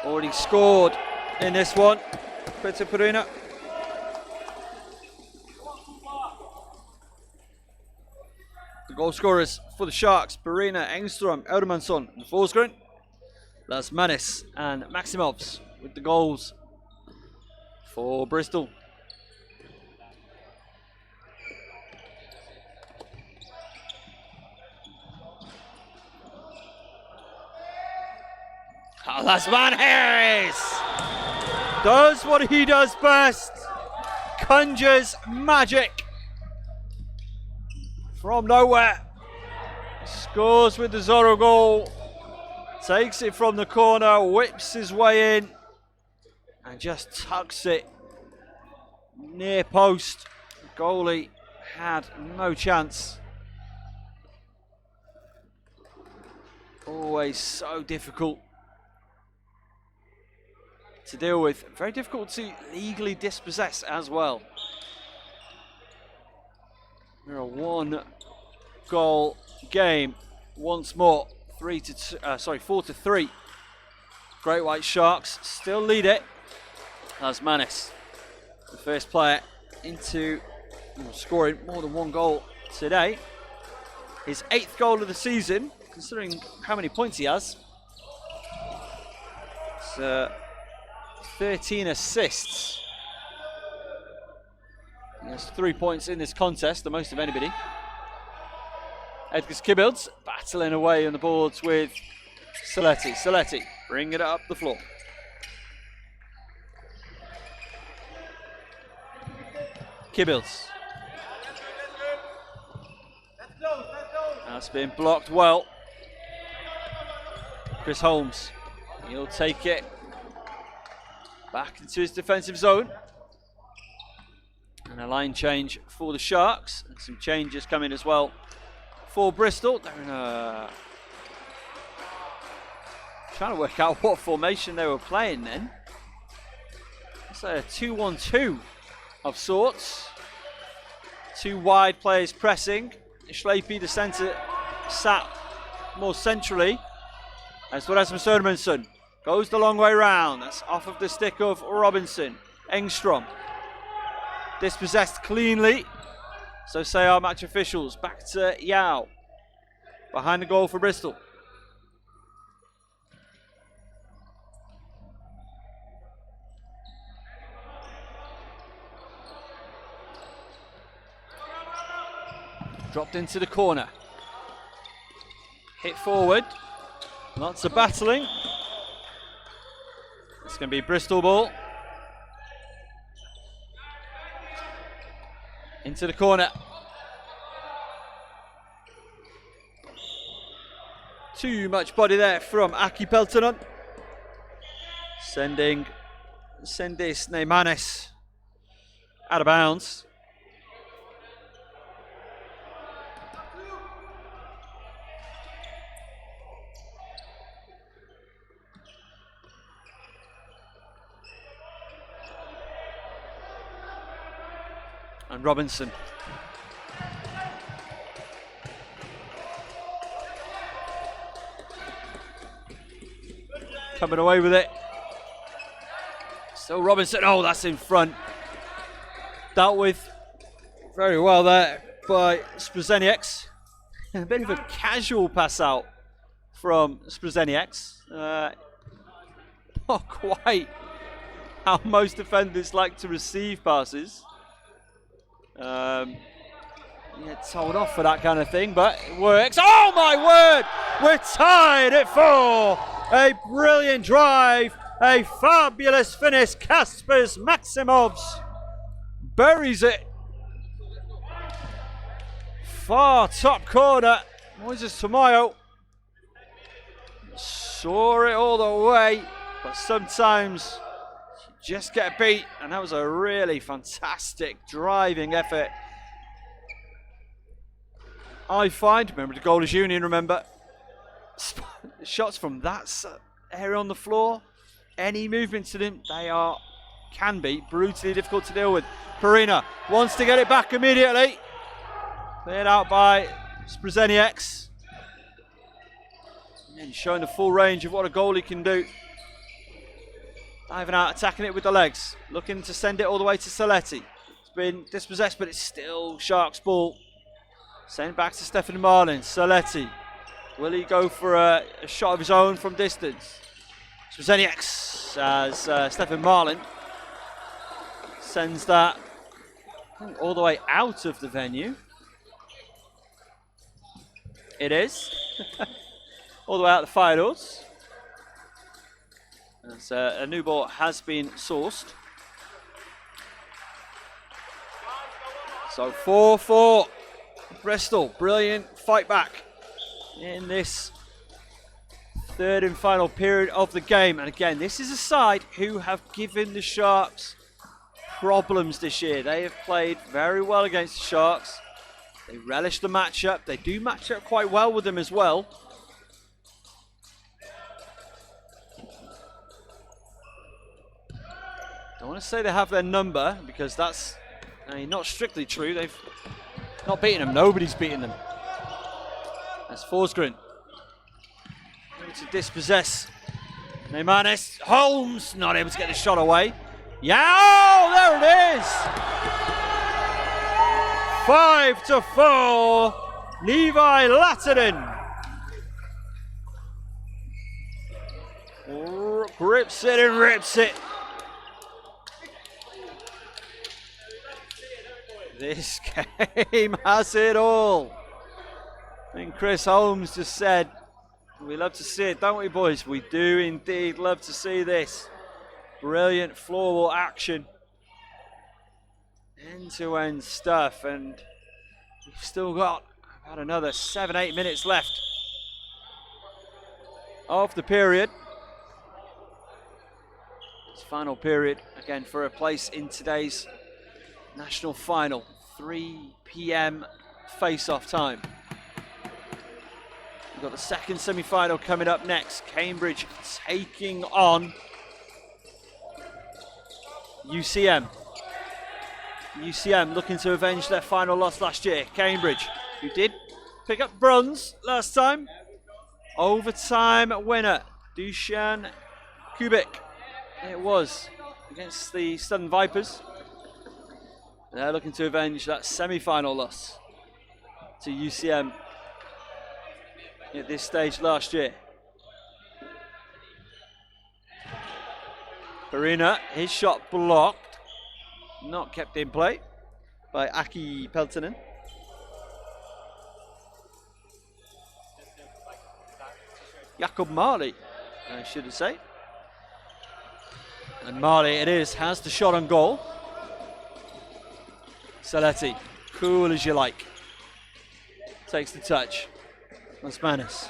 Already scored in this one. Peter Perina. The goal scorers for the Sharks: Perina, Engstrom, Ermansson, and Forsgren. That's Manis and Maximovs with the goals for Bristol. Oh, that's Van Harris! Does what he does best. Conjures magic from nowhere. Scores with the Zorro goal. Takes it from the corner, whips his way in. and just tucks it near post. Goalie had no chance. Always so difficult to deal with. Very difficult to legally dispossess as well. We're a 1-goal game once more. 4-3. Great White Sharks still lead it as Manis, the first player into scoring more than 1 goal today. His 8th goal of the season, considering how many points he has. It's 13 assists. He has 3 points in this contest, the most of anybody. Edgars Kibbilds battling away on the boards with Saletti. Saletti bringing it up the floor. Kibbilds. That's been blocked well. Chris Holmes, he'll take it back into his defensive zone. And a line change for the Sharks. And some changes coming as well for Bristol. They're in a... trying to work out what formation they were playing then. It's a 2-1-2 of sorts. 2 wide players pressing. Schleipy, the centre, sat more centrally. As Rasmus Hermansson goes the long way round. That's off of the stick of Robinson. Engstrom dispossessed cleanly. So say our match officials. Back to Yao. Behind the goal for Bristol. Dropped into the corner. Hit forward. Lots of battling. It's going to be Bristol ball. Into the corner. Too much body there from Aki Peltonen. Sending Sendis Neymanes out of bounds. And Robinson. Coming away with it. Still Robinson. Oh, that's in front. Dealt with very well there by Sprzenieks. A bit of a casual pass out from Sprzenieks. Not quite how most defenders like to receive passes. You get told off for that kind of thing, but it works. Oh my word! We're tied at 4. A brilliant drive, a fabulous finish. Kaspers Maximovs buries it. Far top corner. Moises Tamayo saw it all the way, but sometimes you just get a beat, and that was a really fantastic driving effort. I find, remember the Golders Union, remember, shots from that area on the floor, any movement to them, can be brutally difficult to deal with. Perina wants to get it back immediately. Cleared out by Sprzenieks. And showing the full range of what a goalie can do. Diving out, attacking it with the legs. Looking to send it all the way to Saletti. It's been dispossessed, but it's still Sharks ball. Send back to Stefan Marlin. Saletti. Will he go for a shot of his own from distance? Sprzenieks as Stefan Marlin sends that all the way out of the venue. It is. All the way out the fire doors. As a new ball has been sourced. So 4-4. Bristol, brilliant fight back in this Third and final period of the game. And again, this is a side who have given the Sharks problems this year. They have played very well against the Sharks. They relish the matchup. They do match up quite well with them as well. I want to say they have their number because that's not strictly true. They've not beaten them. Nobody's beaten them. That's Forsgren. To dispossess Neymanis. Holmes not able to get the shot away. Yeah, there it is. 5-4. Levi Lattinen grips it and rips it. This game has it all. I think Chris Holmes just said, we love to see it, don't we, boys? We do indeed love to see this. Brilliant floorball action. End-to-end stuff, and we've still got about another 7-8 minutes left of the period. This final period, again, for a place in today's national final. 3 p.m. face-off time. We've got the second semi-final coming up next. Cambridge taking on UCM. UCM looking to avenge their final loss last year. Cambridge, who did pick up bronze last time. Overtime winner, Dusan Kubik. It was against the Southern Vipers. They're looking to avenge that semi-final loss to UCM at this stage last year. Farina, his shot blocked, not kept in play by Aki Peltonen. Jakob Marley, I should say. And Marley it is, has the shot on goal. Saletti, cool as you like. Takes the touch. Osmanis.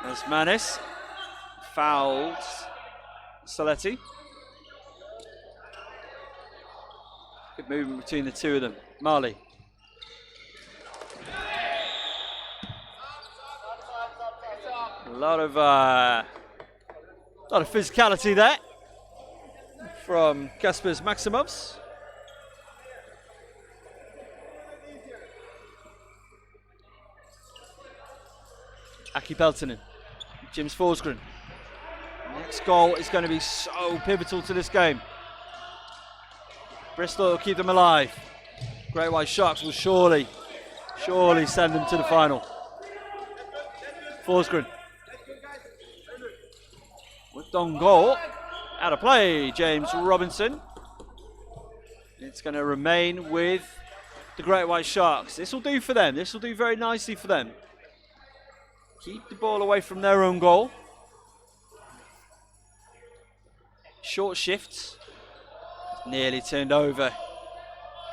Osmanis fouls Saletti. Good movement between the two of them. Marley. A lot of physicality there from Kaspers Maximovs. Aki Peltonen, James Forsgren. Next goal is going to be so pivotal to this game. Bristol will keep them alive. Great White Sharks will surely send them to the final. Forsgren. With on goal. Out of play, James Robinson. It's going to remain with the Great White Sharks. This will do for them. This will do very nicely for them. Keep the ball away from their own goal. Short shifts. Nearly turned over.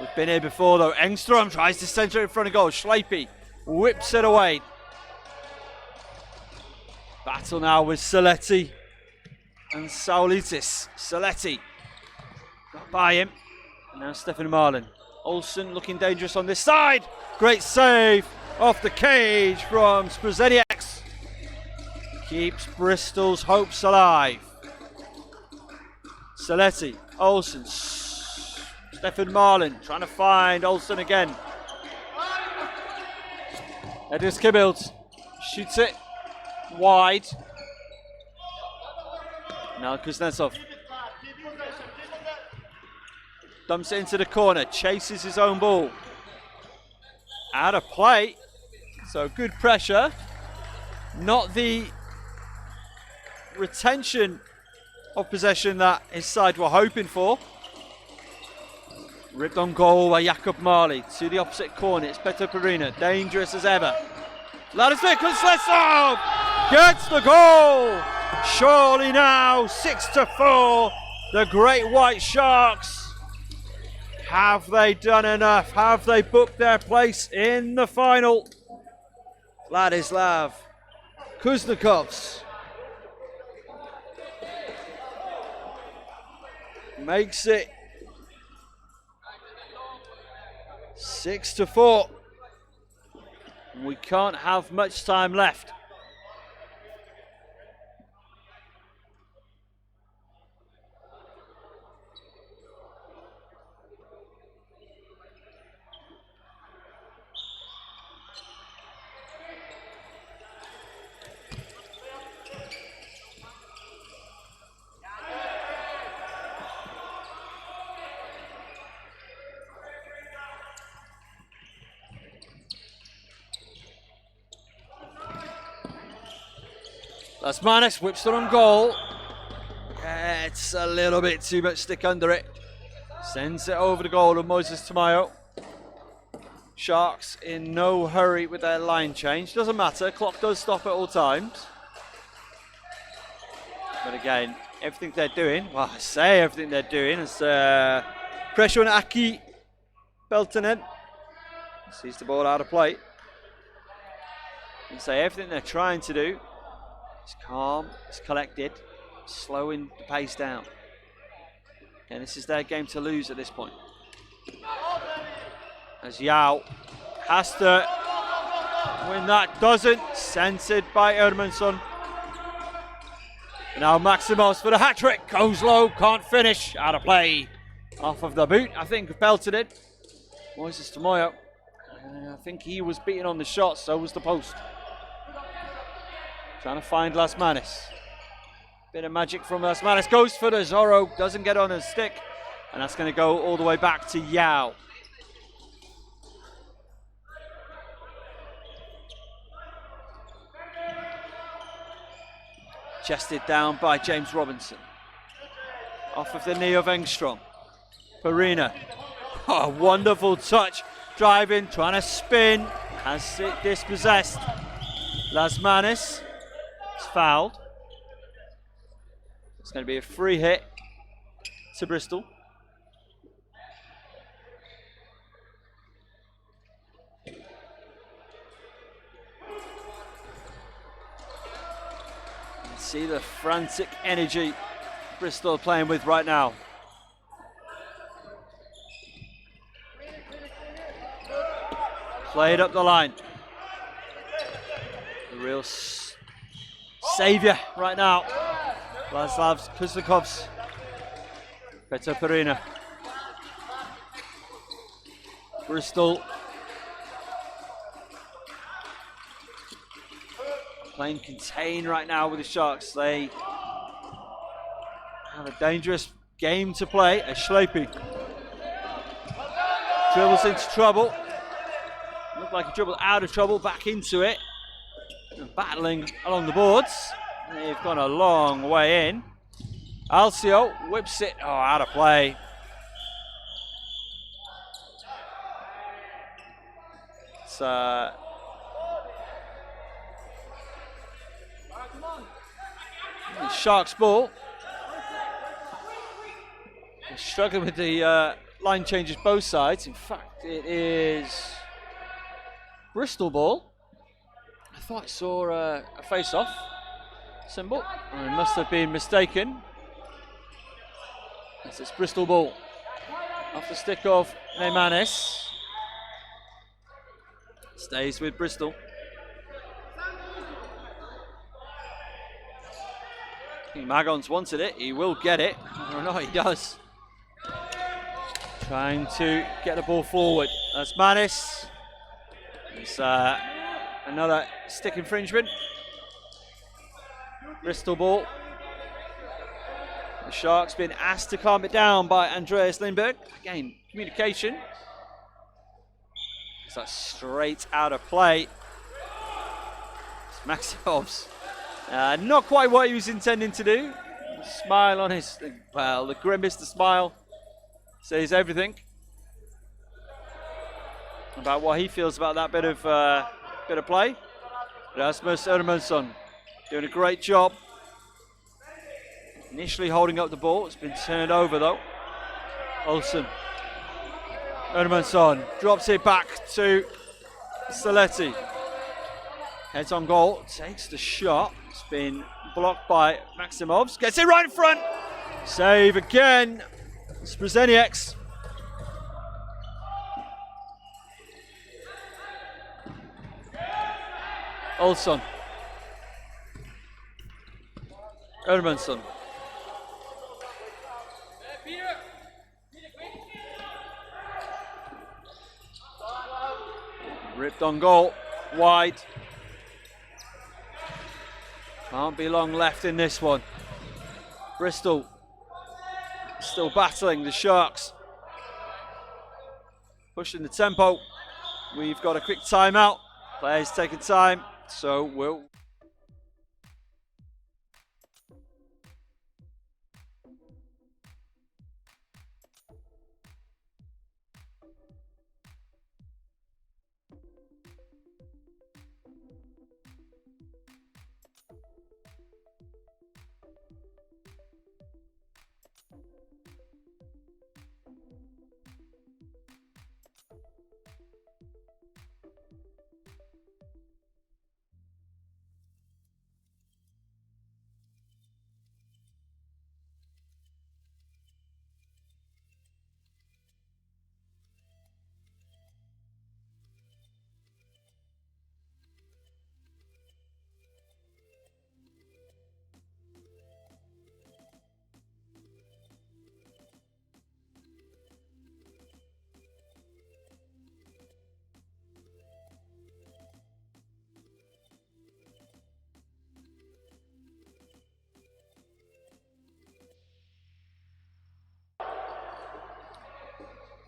We've been here before though. Engstrom tries to centre it in front of goal. Schleipy whips it away. Battle now with Saletti and Saulitis. Saletti got by him. And now Stefan Marlin. Olsen looking dangerous on this side. Great save off the cage from Sprzeniaks. Keeps Bristol's hopes alive. Saletti, Olsen, Stefan Marlin trying to find Olsen again. Edis Kibbild shoots it wide. Now Kuznetsov dumps it into the corner, chases his own ball. Out of play, so good pressure. Not the retention of possession that his side were hoping for. Ripped on goal by Jakob Marley to the opposite corner. It's Peter Perina, dangerous as ever. Ladisvik Kuznetsov gets the goal. Surely now 6-4. The Great White Sharks. Have they done enough? Have they booked their place in the final? Vladislav Kuznetsov makes it 6-4. We can't have much time left. Lasmanis whips it on goal. It's a little bit too much stick under it. Sends it over the goal of Moses Tamayo. Sharks in no hurry with their line change. Doesn't matter, clock does stop at all times. But again, everything they're doing, well, I say everything they're doing is pressure on Aki Peltonen. Sees the ball out of play. And say everything they're trying to do is calm, it's collected, slowing the pace down. And this is their game to lose at this point. As Yao has to win that, doesn't, censored by Ermansson. Now Maximos for the hat-trick, goes low, can't finish, out of play. Off of the boot, I think Pelton did. Moises Tamoyo, I think he was beaten on the shot, so was the post. Trying to find Lasmanis. Bit of magic from Lasmanis, goes for the Zorro, doesn't get on his stick, and that's going to go all the way back to Yao. Chested down by James Robinson. Off of the knee of Engstrom. Perina. Oh, wonderful touch. Driving, trying to spin. Has it dispossessed. Lasmanis is fouled. It's going to be a free hit to Bristol. See the frantic energy Bristol are playing with right now. Played up the line. The real saviour right now. Vladislav Kuznetsov. Petr Perina. Bristol playing contain right now with the Sharks. They have a dangerous game to play. Ashlepi dribbles into trouble. Looked like he dribbled out of trouble, back into it. And battling along the boards. They've gone a long way in. Alcio whips it. Oh, out of play. It's Sharks ball. They're struggling with the line changes both sides. In fact, it is Bristol ball. I thought I saw a face-off symbol. I must have been mistaken. Yes, it's Bristol ball. Off the stick of Neymanis. Stays with Bristol. Magons wanted it, he will get it. Or not, he does. Trying to get the ball forward. That's Manis. It's another stick infringement. Bristol ball. The Sharks been asked to calm it down by Andreas Lindberg. Again, communication. It's like straight out of play. It's Maximov's. Not quite what he was intending to do. The smile on his, well, the grimace, the smile says everything about what he feels about that bit of play. Rasmus Ermansson doing a great job. Initially holding up the ball. It's been turned over though. Olsen. Ermansson drops it back to Saletti. Heads on goal. Takes the shot. It's been blocked by Maximovs. Gets it right in front. Save again. Sprzenieks. Olsson. Ermansson. Ripped on goal. Wide. Can't be long left in this one. Bristol still battling the Sharks. Pushing the tempo. We've got a quick timeout. Players taking time, so we'll...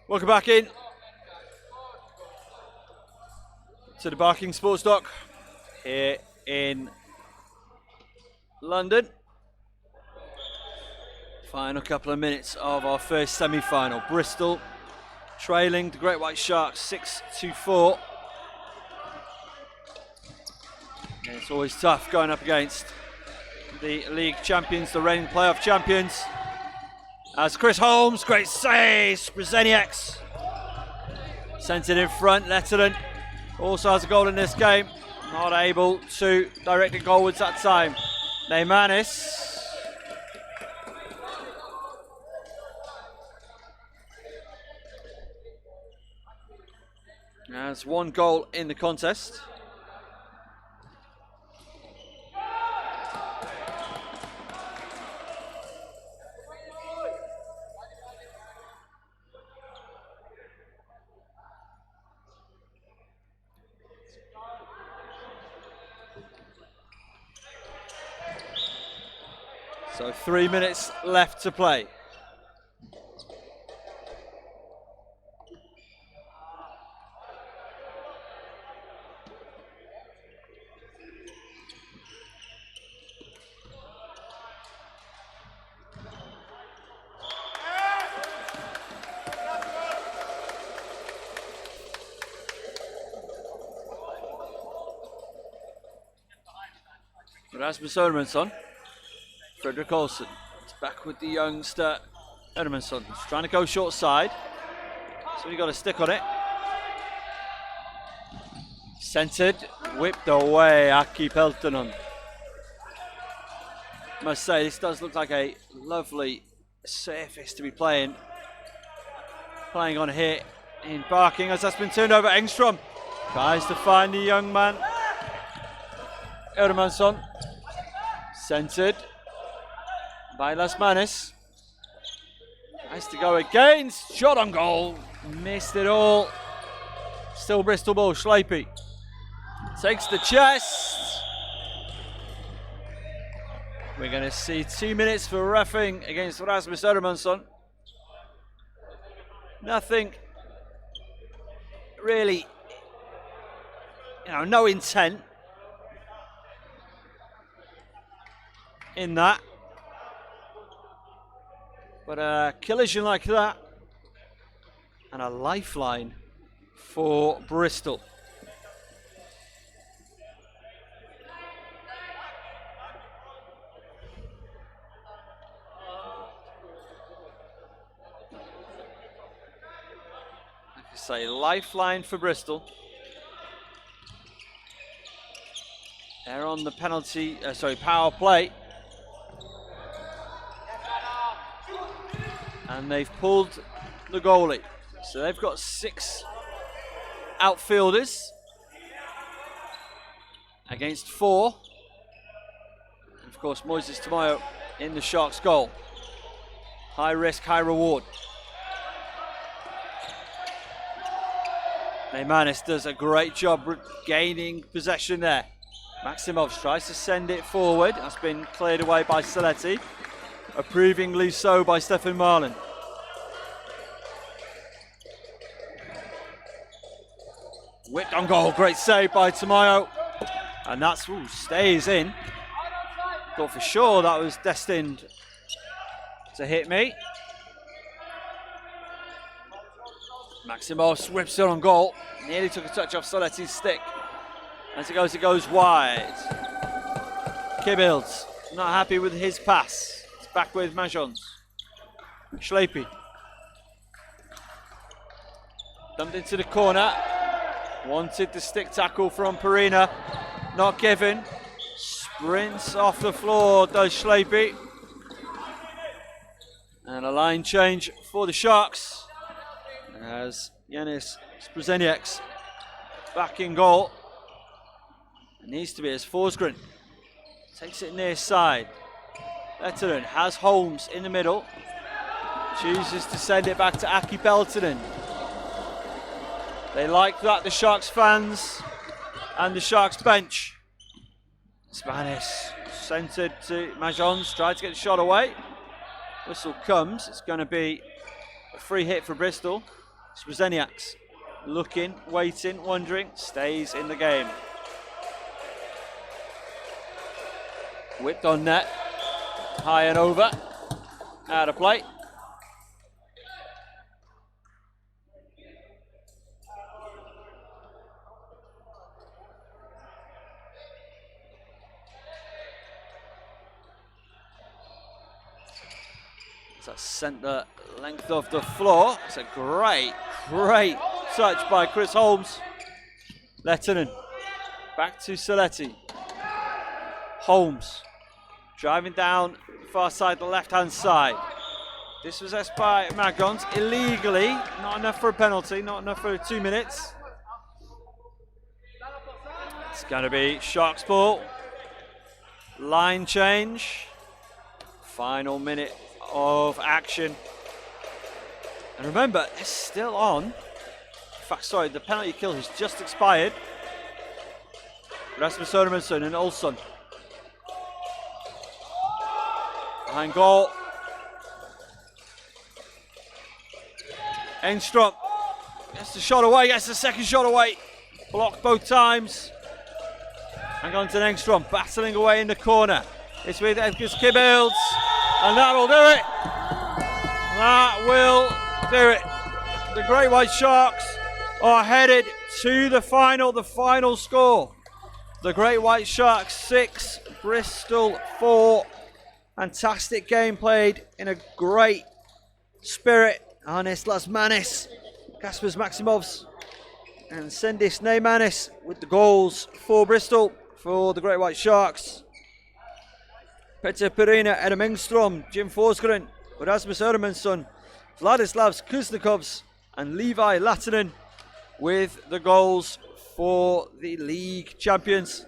Welcome back in to the Barking Sports Dock here in London. Final couple of minutes of our first semi-final. Bristol trailing the Great White Sharks 6-4. And it's always tough going up against the league champions, the reigning playoff champions. As Chris Holmes, great save, Sprzenieks sent it in front. Lettinen also has a goal in this game, not able to direct it goalwards that time. Neymanis. Has one goal in the contest. So 3 minutes left to play. Rasmus Ermansson. Fredrik Olsen. It's back with the youngster Ermansson. He's trying to go short side. So he got a stick on it. Centered, whipped away, Aki Peltonen. Must say, this does look like a lovely surface to be playing on here in Barking, as that's been turned over. Engström tries to find the young man. Ermansson. Centered by Lasmanis. Tries to go against. Shot on goal. Missed it all. Still Bristol ball. Schleipy takes the chest. We're going to see 2 minutes for roughing against Rasmus Ermansson. Nothing really, no intent in that. But a collision like that, and a lifeline for Bristol. lifeline for Bristol. They're on the power play. And they've pulled the goalie. So they've got 6 outfielders against 4. And of course, Moises Tamayo in the Sharks' goal. High risk, high reward. Neymanis does a great job gaining possession there. Maximov tries to send it forward. That's been cleared away by Saletti. Approvingly so by Stefan Marlin. Whipped on goal, great save by Tamayo. And that's, stays in. Thought for sure that was destined to hit me. Maximov whips it on goal. Nearly took a touch off Soletti's stick. As it goes wide. Kibbilds not happy with his pass. It's back with Majons. Schleipy. Dumped into the corner. Wanted the stick tackle from Perina. Not given. Sprints off the floor, does Schleipy. And a line change for the Sharks. As Yanis Sprzenieks back in goal. It needs to be as Forsgren takes it near side. Lehtinen has Holmes in the middle. Chooses to send it back to Aki Peltonen. They like that, the Sharks fans and the Sharks bench. Spanis centred to Majons, tried to get the shot away. Whistle comes, it's going to be a free hit for Bristol. Sprzeniaks looking, waiting, wondering, stays in the game. Whipped on net, high and over, out of play. That's sent the length of the floor. It's a great touch by Chris Holmes. Lehtinen back to Saletti. Holmes driving down far side, the left-hand side. This was S by Magons illegally. Not enough for a penalty, not enough for 2 minutes. It's going to be Sharks ball. Line change. Final minute of action. And remember, it's still on. In fact, sorry, the penalty kill has just expired. Rasmus Hermansson and Olsson. Behind goal. Engstrom gets the shot away, gets the second shot away. Blocked both times. Hang on to Engstrom, battling away in the corner. It's with Edgars Kibbilds, and that'll do it. That will do it. The Great White Sharks are headed to the final score. The Great White Sharks 6, Bristol 4. Fantastic game played in a great spirit. Arnis Lasmanis, Kaspers Maximovs, and Sendis Neymanis with the goals for Bristol for the Great White Sharks. Peter Perina, Adam Engstrom, Jim Forsgren, Rasmus Hermansson, Vladislavs Kuznikovs, and Levi Lehtinen with the goals for the league champions.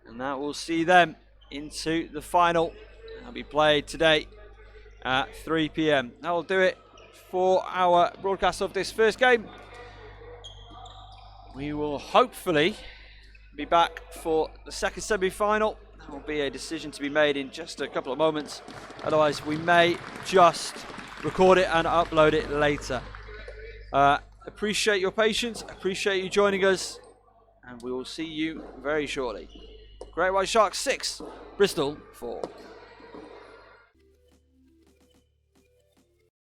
And that will see them into the final. That'll be played today at 3 p.m. That will do it for our broadcast of this first game. We will hopefully be back for the second semi-final. There will be a decision to be made in just a couple of moments. Otherwise, we may just record it and upload it later. Appreciate your patience. Appreciate you joining us. And we will see you very shortly. Great White Sharks 6, Bristol 4.